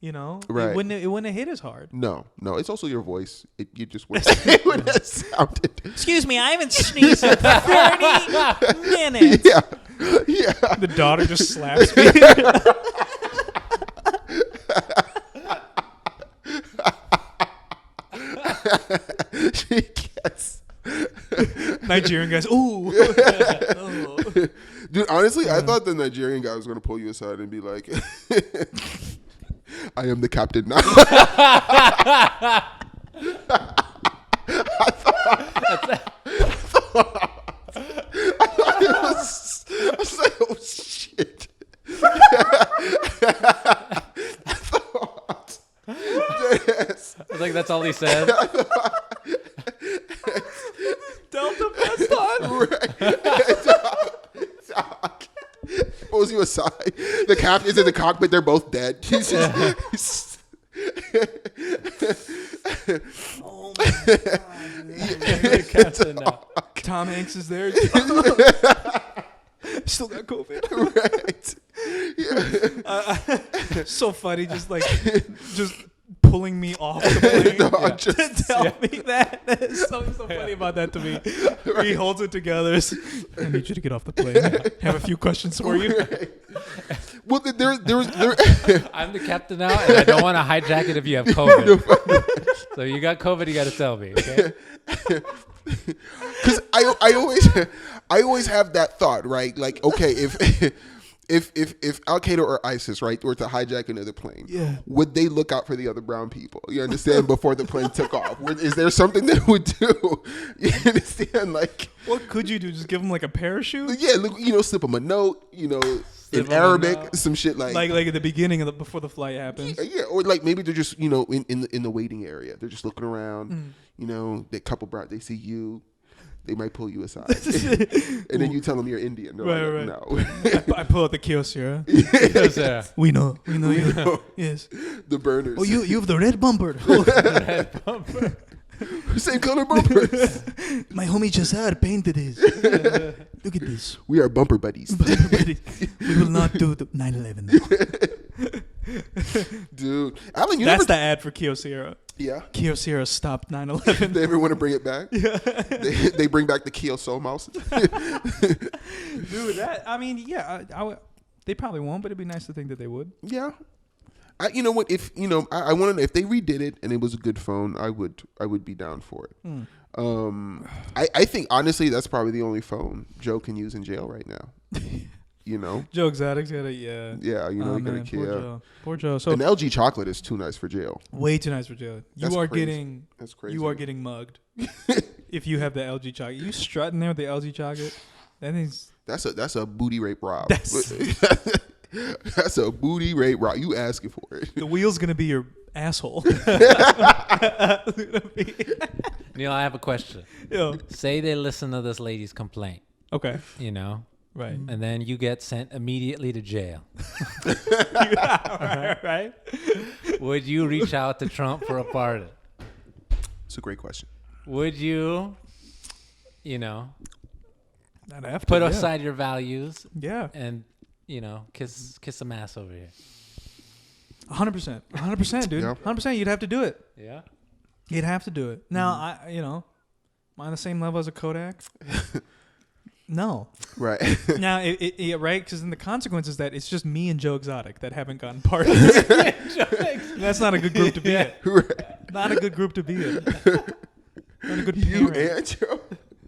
Right. it wouldn't have hit as hard. No, it's also your voice. You just it would have sounded. Excuse me, I haven't sneezed in 30 minutes. Yeah. The daughter just slaps me. She gets. Nigerian guys, ooh. Oh. Dude, honestly, I thought the Nigerian guy was going to pull you aside and be like, I am the captain now. I was like, oh, shit. Yes. I think that's all he said. Delta vest on. Pulls you aside. The captain is in the cockpit. They're both dead. He's just, Oh my God. You're the captain now. Tom Hanks is there. Still got COVID. Right. So funny, just pulling me off the plane No, to tell me that. There's something so funny about that to me. He holds it together. I need you to get off the plane. Have a few questions for you. Right. Well, there. I'm the captain now, and I don't want to hijack it if you have COVID. So you got COVID, you got to tell me, okay? Because I always have that thought, right? Like, okay, if Al Qaeda or ISIS, right, were to hijack another plane, Yeah. would they look out for the other brown people? You understand? Before the plane took off, is there something they would do? You understand? Like, What could you do? Just give him like a parachute? yeah, look, slip them a note, in 'em a Arabic, note. some shit like Like at the beginning of before the flight happens. yeah, or like maybe they're just in the waiting area. They're just looking around. They couple brown. They see you. They might pull you aside, and then you tell them you're Indian. They're Right. No, I pull out the Kyocera. Because, We know you. Yes. the burners. Oh, you have the red bumper. Same color bumpers. My homie Jazar painted his. Look at this. We are bumper buddies, We will not do the 9/11. dude. Alan, you That's never. the ad for Kyocera. Yeah. Kyocera stopped 9/11. They ever want to bring it back? Yeah. They bring back the Keo Soul Mouse. Dude, they probably won't, but it'd be nice to think that they would. Yeah. You know what? If I want to know if they redid it and it was a good phone, I would be down for it. I think honestly that's probably the only phone Joe can use in jail right now. Joe Exotic's got a Yeah, Oh, he got a man, Kia. Poor Joe. So An LG chocolate is too nice for jail. way too nice for Joe. That's You are crazy. getting That's crazy. You are getting mugged if you have the LG chocolate. You strutting there with the LG chocolate. That is That's a booty rape rob. That's- That's a booty rape rob. You asking for it? the wheel's gonna be your asshole. Neil, I have a question. Yo. Say they listen to this lady's complaint, Okay. Right. and then you get sent immediately to jail. right. Would you reach out to Trump for a pardon? It's a great question. Would you, Not after. put yeah. aside your values Yeah. and, kiss some ass over here? 100%. 100%, dude. Yeah. 100%. You'd have to do it. Yeah. You'd have to do it. Now, am I on the same level as a Kodak? No. Right. Now, right? Because then the consequence is that it's just me and Joe Exotic that haven't gotten pardoned. That's not a good group to be in. Right. Not a good group to be in. Not a good You parent.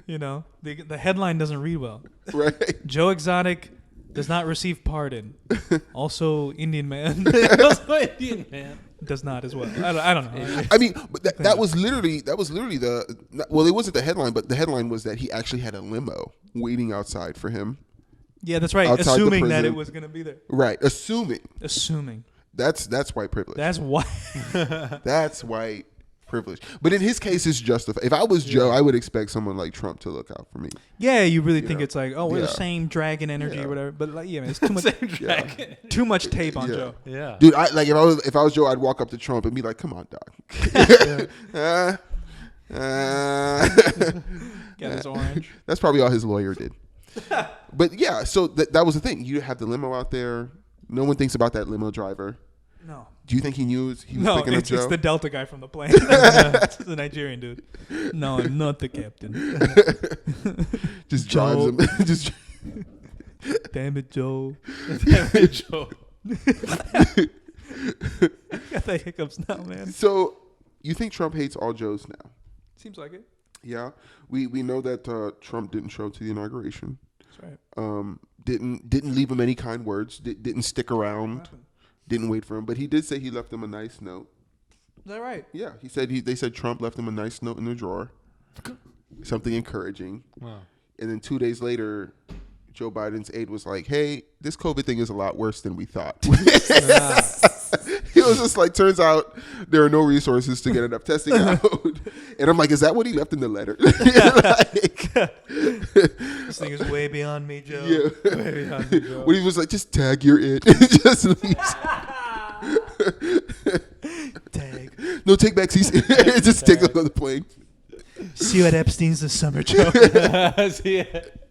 and Joe. The headline doesn't read well. Right. Joe Exotic does not receive pardon. Also, Indian man Also Indian man. does not as well. I don't know. I mean, but that was literally it wasn't the headline, but the headline was that he actually had a limo waiting outside for him. Yeah, that's right. Outside the Assuming that prison. it was going to be there. Right. Assuming. That's white privilege. That's why. That's white privilege. But in his case, it's justified. If I was Joe, I would expect someone like Trump to look out for me. Yeah, you really think Yeah. it's like, oh, we're the Yeah. same dragon energy Yeah. or whatever. But like, man, it's too much. Yeah. Too much tape on Yeah. Joe. Yeah. Dude, if I was Joe, I'd walk up to Trump and be like, "Come on, dog." Got his orange. That's probably all his lawyer did. But yeah, so that was the thing. You have the limo out there. No one thinks about that limo driver. No. Do you think he knew he was No, picking up it's Joe? the Delta guy from the plane. It's the Nigerian dude. No, I'm not the captain. Just drives Joe. him. Just Damn it, Joe. Joe. Got the hiccups now, man. so you think Trump hates all Joes now? Seems like it. Yeah, we know that Trump didn't show up to the inauguration. That's right. Didn't leave him any kind words. Didn't stick around. Didn't wait for him. But he did say he left him a nice note. Is that right? Yeah, he said they said Trump left him a nice note in the drawer, something encouraging. Wow. And then 2 days later, Joe Biden's aide was like, "Hey, this COVID thing is a lot worse than we thought." He was just like, "Turns out there are no resources to get enough testing out." And I'm like, "Is that what he left in the letter?" This thing is way beyond me, Joe. Yeah. Way beyond me, Joe. When he was like, "Just tag your it," just leaves. Tag. No take backs. He's just takes on the plane. See you at Epstein's this summer, Joe. See it.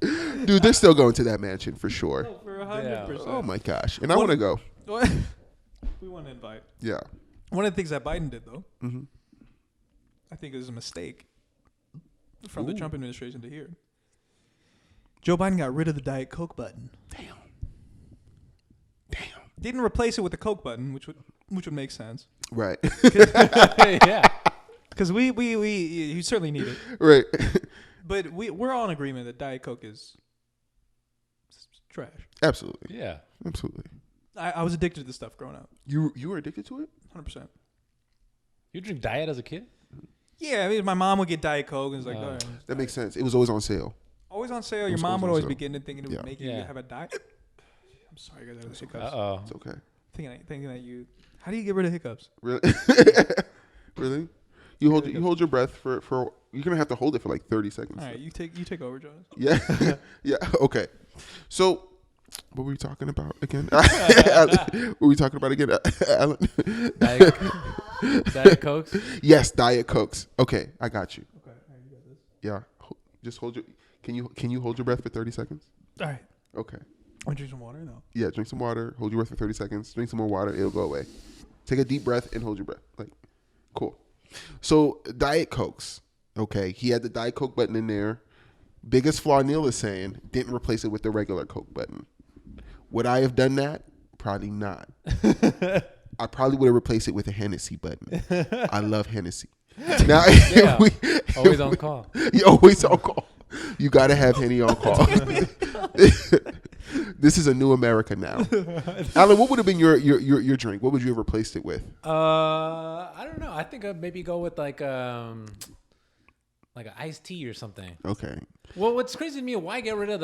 Dude, they're still going to that mansion for sure. For 100%. Oh my gosh. And I want to go. What? We want to invite. Yeah. One of the things that Biden did, though, Mm-hmm. I think it was a mistake from the Trump administration to hear. Joe Biden got rid of the Diet Coke button. Damn. Didn't replace it with the Coke button, which would make sense. Right. Yeah. Because you certainly need it. Right. But we're all in agreement that Diet Coke is trash. Absolutely. Yeah. Absolutely. I was addicted to this stuff growing up. You were addicted to it? 100%. You drink diet as a kid? Yeah, I mean, my mom would get Diet Coke and it's like, all right. That makes sense. It was always on sale. Always on sale. Your was mom always would on always sale. be getting it, thinking it would make you Yeah. have a diet. I'm sorry, guys. I had hiccups. Uh-oh. It's okay. Thinking that you. How do you get rid of hiccups? Really? Really? You hold your breath for you're gonna have to hold it for like 30 seconds. All right, you take over, Jonas. Yeah. Yeah. Okay. So what were we talking about again? What were we talking about again, Alan? Diet Cokes? Yes, Diet Cokes. Okay, I got you. Okay, all right, you got this. Yeah. Just hold your. Can you hold your breath for 30 seconds? All right. Okay. Want to drink some water? No. Yeah. Drink some water. Hold your breath for 30 seconds. Drink some more water. It'll go away. Take a deep breath and hold your breath. Like, cool. So Diet Cokes. Okay. He had the Diet Coke button in there. Biggest flaw Neil is saying, didn't replace it with the regular Coke button. Would I have done that? Probably not. I probably would have replaced it with a Hennessy button. I love Hennessy. Now, Yeah. Always on call. You always on call. You got to have Henny on call. This is a new America now. Alan, what would have been your drink? What would you have replaced it with? I don't know. I think I'd maybe go with like an iced tea or something. Okay. Well, what's crazy to me, why get rid of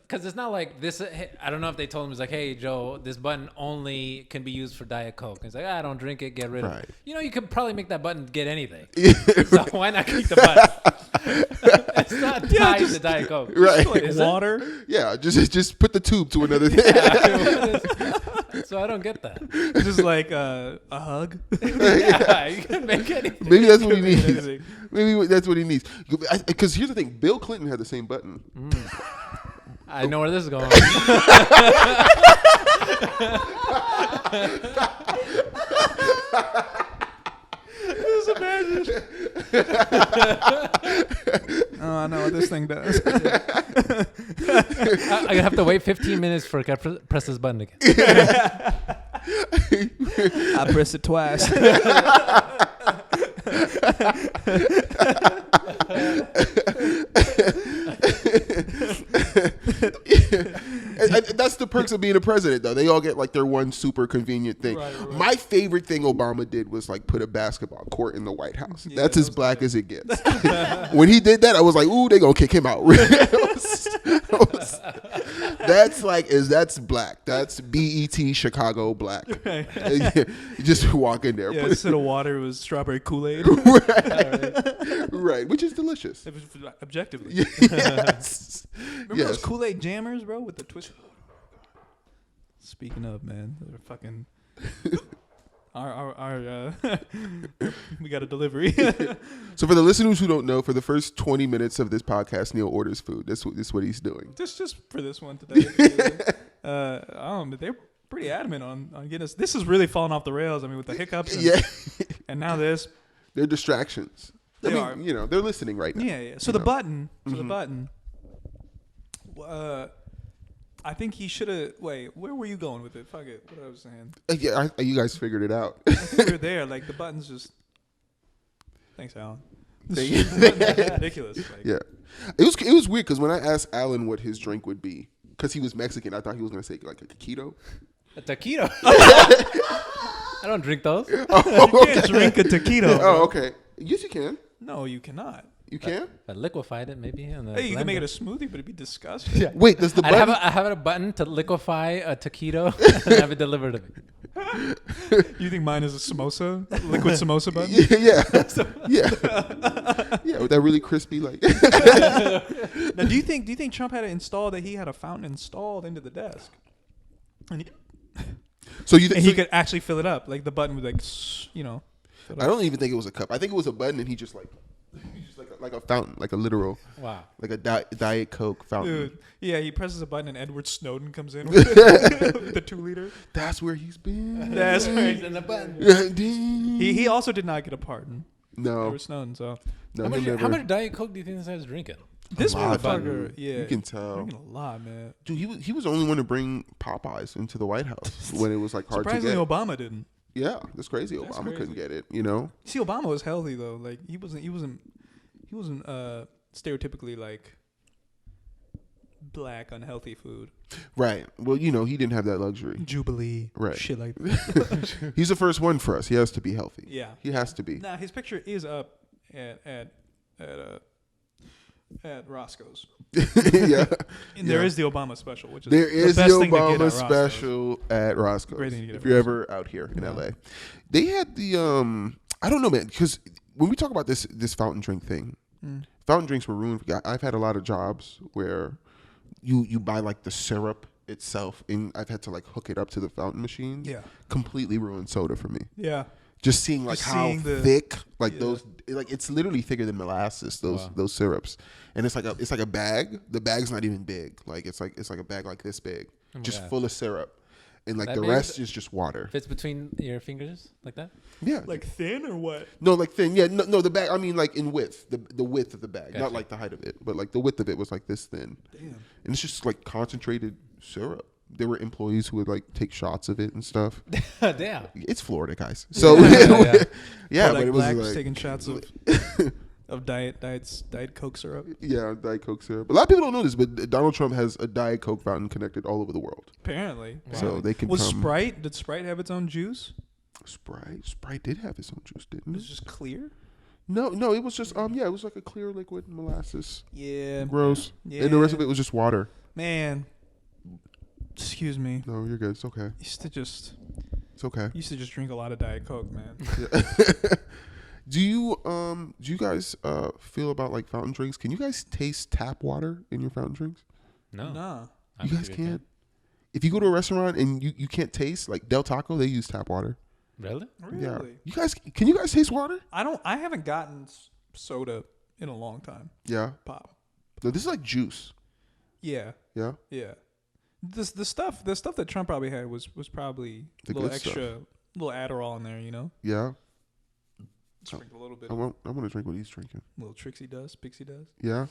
because it's not like this. I don't know if they told him, it's like, hey, Joe, this button only can be used for Diet Coke. And it's like, I don't drink it, get rid of Right. it. You know, you could probably make that button get anything. So why not keep the button? It's not tied to Diet Coke. Right. Like Is it? water. Yeah, just put the tube to another thing. So I don't get that. Just like a hug. Yeah, you can make anything. Maybe that's what he needs. Anything. Maybe that's what he needs. Because here's the thing: Bill Clinton had the same button. I know where this is going. Just imagine. Oh, I know what this thing does. I have to wait 15 minutes for it to press this button again. I pressed it twice. And that's the perks of being a president, though. They all get like their one super convenient thing. Right. My favorite thing Obama did was like put a basketball court in the White House. Yeah, That's that as was black as it gets. When he did that, I was like, "Ooh, they gonna kick him out." That's black. That's BET Chicago black. You just walk in there, Yeah, put instead of water, it was strawberry Kool-Aid. right, which is delicious. It was objectively. Yes. Remember Yes. those Kool-Aid jammers, bro, with the twist? Speaking of, man, they're fucking. We got a delivery. So for the listeners who don't know, for the first 20 minutes of this podcast, Neil orders food. This is what he's doing. just for this one today. They're pretty adamant on getting us. This is really falling off the rails. I mean, with the hiccups. And, Yeah, And now this. they're distractions. I They mean, are. you know, they're listening right now. Yeah. So the button. So the button. I think he should have. Wait, where were you going with it? Fuck it. What I was saying. Yeah, you guys figured it out. I think we were there. Like the button's just. Thanks, Alan. Thank This you. is ridiculous. Like, Yeah, it was weird because when I asked Alan what his drink would be, because he was Mexican, I thought he was gonna say like a taquito. A taquito. I don't drink those. You can't drink a taquito. Oh, okay. Yes, you can. No, you cannot. You can. I liquefied it maybe. In the Hey, you can make it blender. a smoothie, but it'd be disgusting. Yeah. Wait, does the I button? have a button to liquefy a taquito and have it delivered to me. You think mine is a samosa, liquid samosa button? Yeah, with that really crispy like. Now, do you think Trump had it installed that he had a fountain installed into the desk, and So you and think he could actually fill it up, like the button would like, fill it I up. don't even think it was a cup. I think it was a button, and he just like like a fountain, like a literal, Wow. like a Diet Coke fountain. Dude, yeah, he presses a button and Edward Snowden comes in with the 2-liter. That's where he's been. That's right. In the button. He also did not get a pardon. No, Edward Snowden. So no, How much, he'll never. how much Diet Coke do you think this guy's drinking? this lot, motherfucker, dude. yeah, You can tell. drinking a lot, man. Dude, he was the only one to bring Popeyes into the White House when it was like hard to Surprisingly, get. Obama didn't. Yeah, that's crazy. That's Obama couldn't crazy. get it. You know. See, Obama was healthy though. Like he wasn't stereotypically like black unhealthy food. Right. Well, you know, he didn't have that luxury. Jubilee, Right. shit like that. He's the first one for us. He has to be healthy. Yeah, He has to be. Nah, his picture is up at Roscoe's. Yeah. And there Yeah. is the Obama special, which is There is the best thing to get Obama at Roscoe's. special at Roscoe's. Great thing to get If at you're Roscoe's. ever out here in Yeah. LA, they had the I don't know, man, because when we talk about this fountain drink thing, fountain drinks were ruined. I've had a lot of jobs where you buy like the syrup itself, and I've had to like hook it up to the fountain machines. Yeah, Completely ruined soda for me. yeah. Just seeing like Just how seeing the- thick, like yeah. those, like it's literally thicker than molasses. Wow. Those syrups, and it's like a bag. The bag's not even big. Like it's like a bag like this big, Oh my just God. full of syrup, and like That the big? rest is just water. Fits between your fingers like that? Yeah, Like thin or what? no, like thin. Yeah, no, the bag. I mean, like in width, the width of the bag, not Gotcha. like the height of it, but like the width of it was like this thin, Damn. and it's just like concentrated syrup. There were employees who would like take shots of it and stuff. Damn. It's Florida, guys. So Yeah. yeah, Kodak but it was Black's like taking shots of Diet Coke syrup. yeah, Diet Coke syrup. A lot of people don't know this, but Donald Trump has a Diet Coke fountain connected all over the world. Apparently. So they can Was come. Sprite? Did Sprite have its own juice? Sprite did have its own juice, It didn't was it? just clear. No, it was just it was like a clear liquid molasses. Yeah. Gross. Yeah. And the rest of it was just water. Man. Excuse me. No, you're good. It's okay. Used to just drink a lot of Diet Coke, man. Do you guys feel about like fountain drinks? Can you guys taste tap water in your fountain drinks? No. Nah. I'm You guys sure can't. If you go to a restaurant and you can't taste, like Del Taco, they use tap water. Really? Yeah. Really? Can you guys taste water? I haven't gotten soda in a long time. Yeah. Pop. No, this is like juice. Yeah. Yeah. Yeah. The stuff that Trump probably had was probably The a little good stuff. extra, little Adderall in there, you know. Yeah. Drink a little bit. I want to drink what he's drinking. Little Trixie does, Pixie does. Yeah.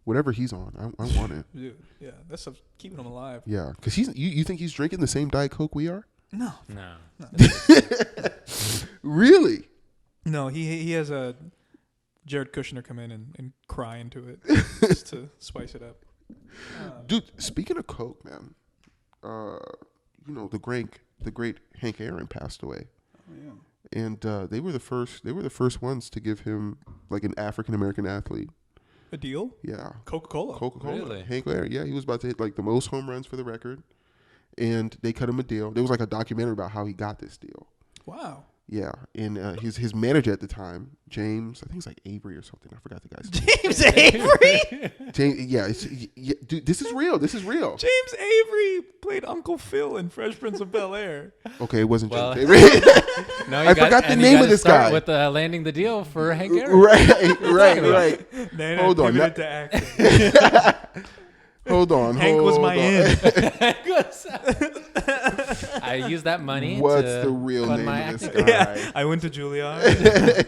Whatever he's on, I want it. Dude, yeah, that's stuff's keeping him alive. Yeah. Because you think he's drinking the same Diet Coke we are? No, No. Really? no, he has a Jared Kushner come in and cry into it just to spice it up. Dude, speaking of Coke, man, the great Hank Aaron passed away. Oh, yeah. And they were the first ones to give him like an African American athlete. A deal? Yeah. Coca-Cola. Coca-Cola. Really? Hank Aaron. Yeah, he was about to hit like the most home runs for the record. And they cut him a deal. There was like a documentary about how he got this deal. Wow. Yeah. And his manager at the time, James, I think it's like Avery or something. I forgot the guy's name. James Avery. Yeah, dude, this is real. This is real. James Avery played Uncle Phil in Fresh Prince of Bel-Air. Okay, it wasn't Well, James Avery. No, I forgot the name of this guy. With landing the deal for Hank Aaron. right. Then Hold I on, pivoted to acting. Hold on. Hank was my in. I used that money. What's to the real fund name my of this acting. guy? Yeah, I went to Juilliard.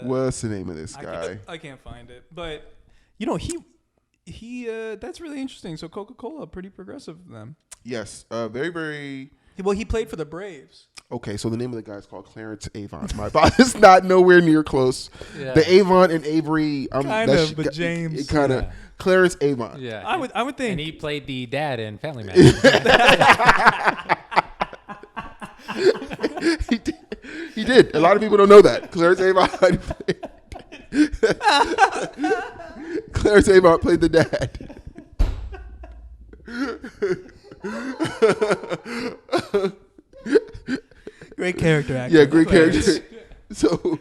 What's the name of this I guy? can't find it, but he that's really interesting. So Coca-Cola, pretty progressive of them. Yes, very, very. Well, he played for the Braves. Okay, so the name of the guy is called Clarence Avon. My boss is not nowhere near close. Yeah. The Avon and Avery, Kind of, but James. It kind of Yeah. Clarence Avon. Yeah. I would think. And he played the dad in Family Man. He did. A lot of people don't know that. Clarence Avon. Clarence Avon played the dad. Great character actor. Yeah, great character. So,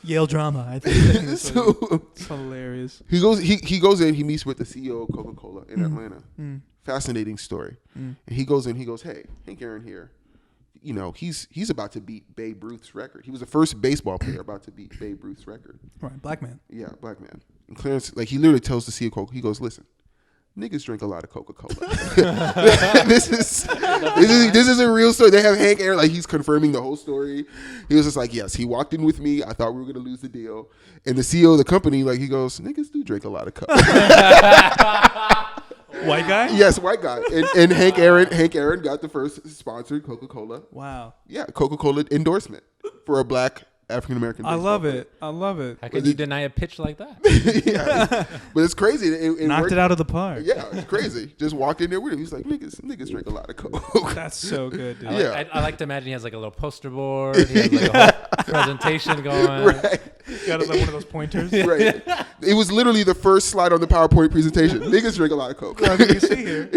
Yale drama. I think it's so hilarious. he goes in. He meets with the CEO of Coca-Cola in Atlanta. Fascinating story. And he goes in. He goes, "Hey, Hank Aaron here. you know, he's about to beat Babe Ruth's record. He was the first baseball player about to beat Babe Ruth's record. Right, black man. Yeah, black man. And Clarence, like, he literally tells the CEO Coke, he goes, listen, niggas drink a lot of Coca-Cola. this is a real story. They have Hank Aaron, like, he's confirming the whole story. He was just like, yes, he walked in with me. I thought we were going to lose the deal. And the CEO of the company, like, he goes, niggas do drink a lot of Coke. White guy? Yes, white guy. And Hank Aaron got the first sponsored Coca-Cola. Wow. Yeah, Coca-Cola endorsement for a black African-American. I love it. I love it. How could you deny a pitch like that? Yeah, but it's crazy. It Knocked worked. it out of the park. Yeah, it's crazy. Just walked in there with him. He's like, niggas drink a lot of Coke. That's so good, dude. Yeah. I like to imagine he has like a little poster board. He has like a whole presentation going. Right. Got like one of those pointers. Right. It was literally the first slide on the PowerPoint presentation. Niggas drink a lot of Coke. As you can see here.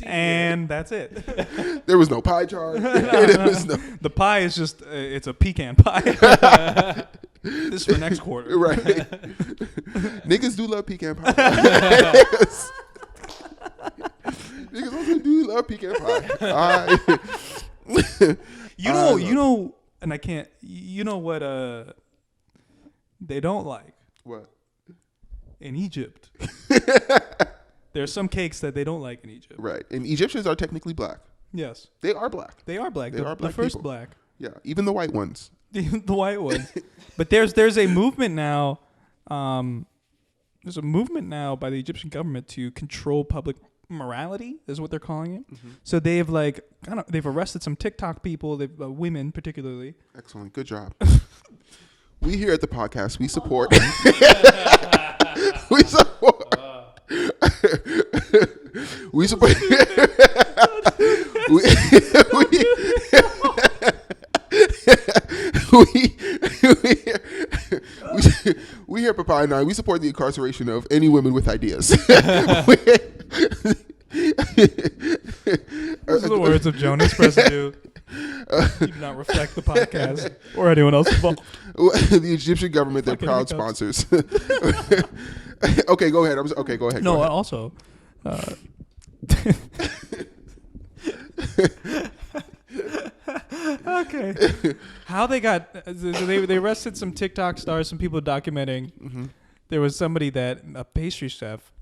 And that's it. There was no pie chart. There was no, The pie is just, it's a pecan pie. This is for next quarter. right. Niggas do love pecan pie. Niggas also do love pecan pie. You know, and I can't, you know what they don't like What? in Egypt? There's some cakes that they don't like in Egypt. Right. And Egyptians are technically black. Yes. They are black. They are black. They are The black first people. black. Yeah. Even the white ones. The white ones. But there's a movement now. There's a movement now by the Egyptian government to control public morality, is what they're calling it. Mm-hmm. So they've they've arrested some TikTok people, women particularly. Excellent. Good job. We here at the podcast, we support. We support. We support. We here at Papaya 9, we support the incarceration of any women with ideas. Those are the words of Jonas Residue. Do not reflect the podcast or anyone else involved. The Egyptian government, they're Fucking proud hiccups. sponsors. Okay, go ahead. Okay, go ahead. No, go ahead. also. Okay. How they got they arrested some TikTok stars, some people documenting. Mm-hmm. There was somebody a pastry chef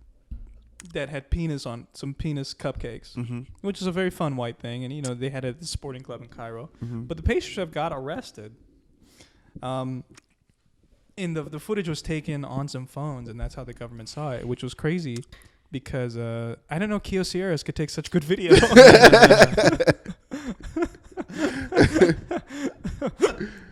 that had penis on some penis cupcakes, Mm-hmm. which is a very fun white thing. And you know they had a sporting club in Cairo, Mm-hmm. but the pastry chef got arrested. And the footage was taken on some phones, and that's how the government saw it, which was crazy because I didn't know Kyocera's could take such good video.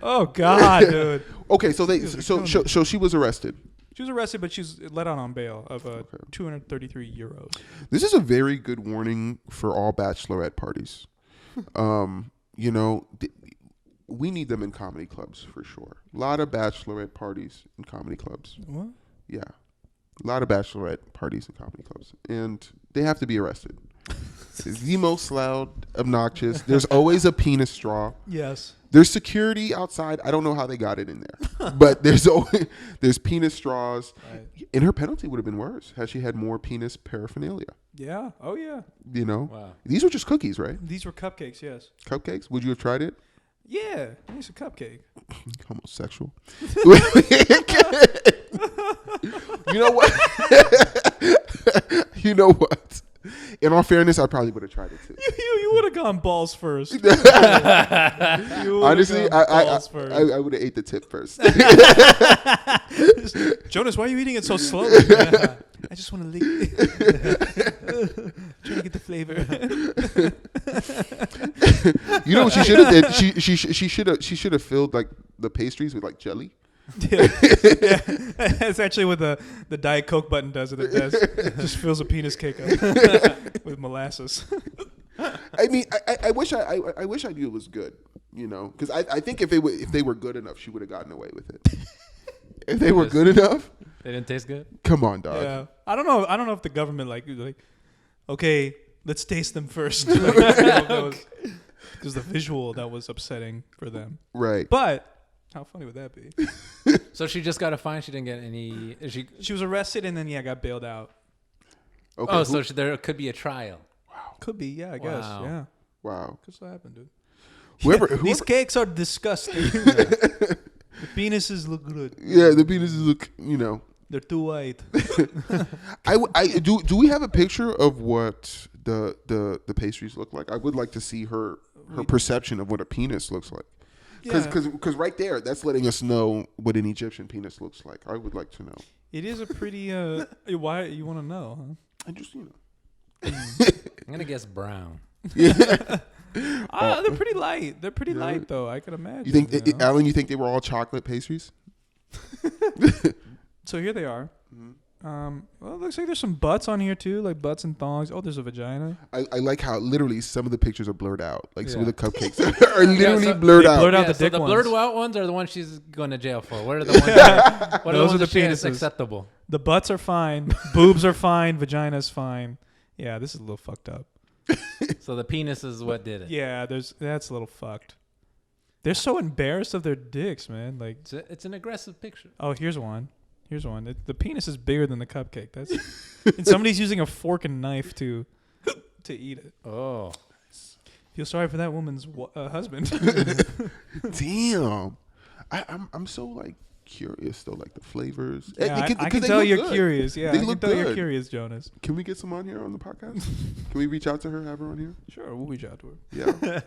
Oh God, dude! Okay, so Dude, she was arrested. She was arrested, but she's let out on bail of 233 euros. This is a very good warning for all bachelorette parties. You know, we need them in comedy clubs for sure. A lot of bachelorette parties in comedy clubs. What? Yeah, a lot of bachelorette parties in comedy clubs, and they have to be arrested. It's the most loud, obnoxious. There's always a penis straw. Yes. There's security outside. I don't know how they got it in there, but there's penis straws. Right. And her penalty would have been worse had she had more penis paraphernalia. Yeah. Oh yeah. You know, Wow. these were just cookies, right? These were cupcakes. Yes. Cupcakes. Would you have tried it? Yeah. It's a cupcake. Homosexual. You know what? You know what? In all fairness, I probably would have tried it too. You would have gone balls first. Honestly, I would have ate the tip first. Jonas, why are you eating it so slowly? I just want to lick it. Trying to get the flavor. You know what she should have did? She should have filled like the pastries with like jelly. Yeah. It's actually what the Diet Coke button does at the desk. Just fills a penis cake up with molasses. I mean, I wish I knew it was good, you know, because I think if they were good enough, she would have gotten away with it. If they were good enough, They didn't taste good? come on, dog. Yeah, I don't know if the government like okay, let's taste them first. Because the visual that was upsetting for them. Right. But how funny would that be? So she just got a fine. She didn't get any. She was arrested and then got bailed out. Okay. Oh, so there could be a trial. Could be, yeah, I guess, Wow. yeah. Wow. Could still happen, dude. Whoever These cakes are disgusting. The penises look good. yeah, the penises look, They're too white. Do we have a picture of what the pastries look like? I would like to see her perception of what a penis looks like. Because right there, that's letting us know what an Egyptian penis looks like. I would like to know. It is a pretty. Why you want to know? Huh? I just I'm gonna guess brown. They're pretty light. They're pretty light, though. I could imagine. You think, Alan? You think they were all chocolate pastries? So here they are. Mm-hmm. Well, it looks like there's some butts on here too, like butts and thongs. Oh, there's a vagina. I like how literally some of the pictures are blurred out. Like some of Yeah. the cupcakes are literally so blurred they out. blurred out the so dick the ones. blurred out ones are the ones she's going to jail for. What are the ones? What are the Those ones are the that she has penises. acceptable? The butts are fine. Boobs are fine. Vagina's fine. Yeah, this is a little fucked up. So the penis is what did it. Yeah, that's a little fucked. They're so embarrassed of their dicks, man. Like, It's an aggressive picture. oh, here's one. The penis is bigger than the cupcake. That's and somebody's using a fork and knife to eat it. Oh, Feel sorry for that woman's husband. Damn, I'm so like curious though, like the flavors. Yeah, They I can they tell look you're good. curious. Yeah, They I can look tell you're good. curious, Jonas. Can we get some on here on the podcast? Can we reach out to her, have her on here? Sure, we'll reach out to her. Yeah,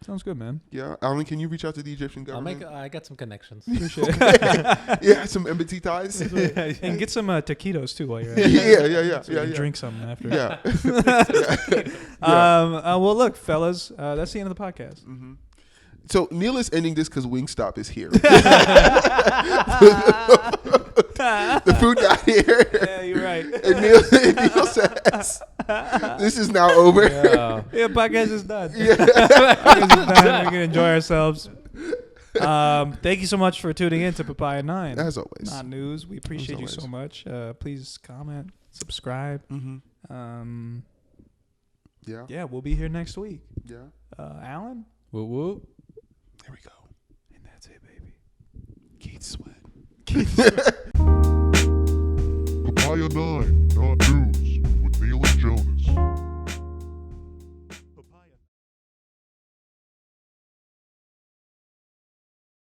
Sounds good, man. yeah. Alan, can you reach out to the Egyptian I'll government? I got some connections. Appreciate it. Yeah, some embassy ties. And get some taquitos too while you're at it. yeah. So you can drink something after. Yeah. Well, look, fellas, that's the end of the podcast. Mm-hmm. So Neil is ending this because Wingstop is here. The food got here. Yeah, you're right. And Neil says, "This is now over." Yeah. Yeah, podcast is done. Podcast is done. We can enjoy ourselves. Thank you so much for tuning in to Papaya 9. As always. Not news. We appreciate you always. so much. Please comment, subscribe. Mm-hmm. Yeah. Yeah, we'll be here next week. Yeah. Alan? Woo woo. There we go. And that's it, baby. Keith Sweat.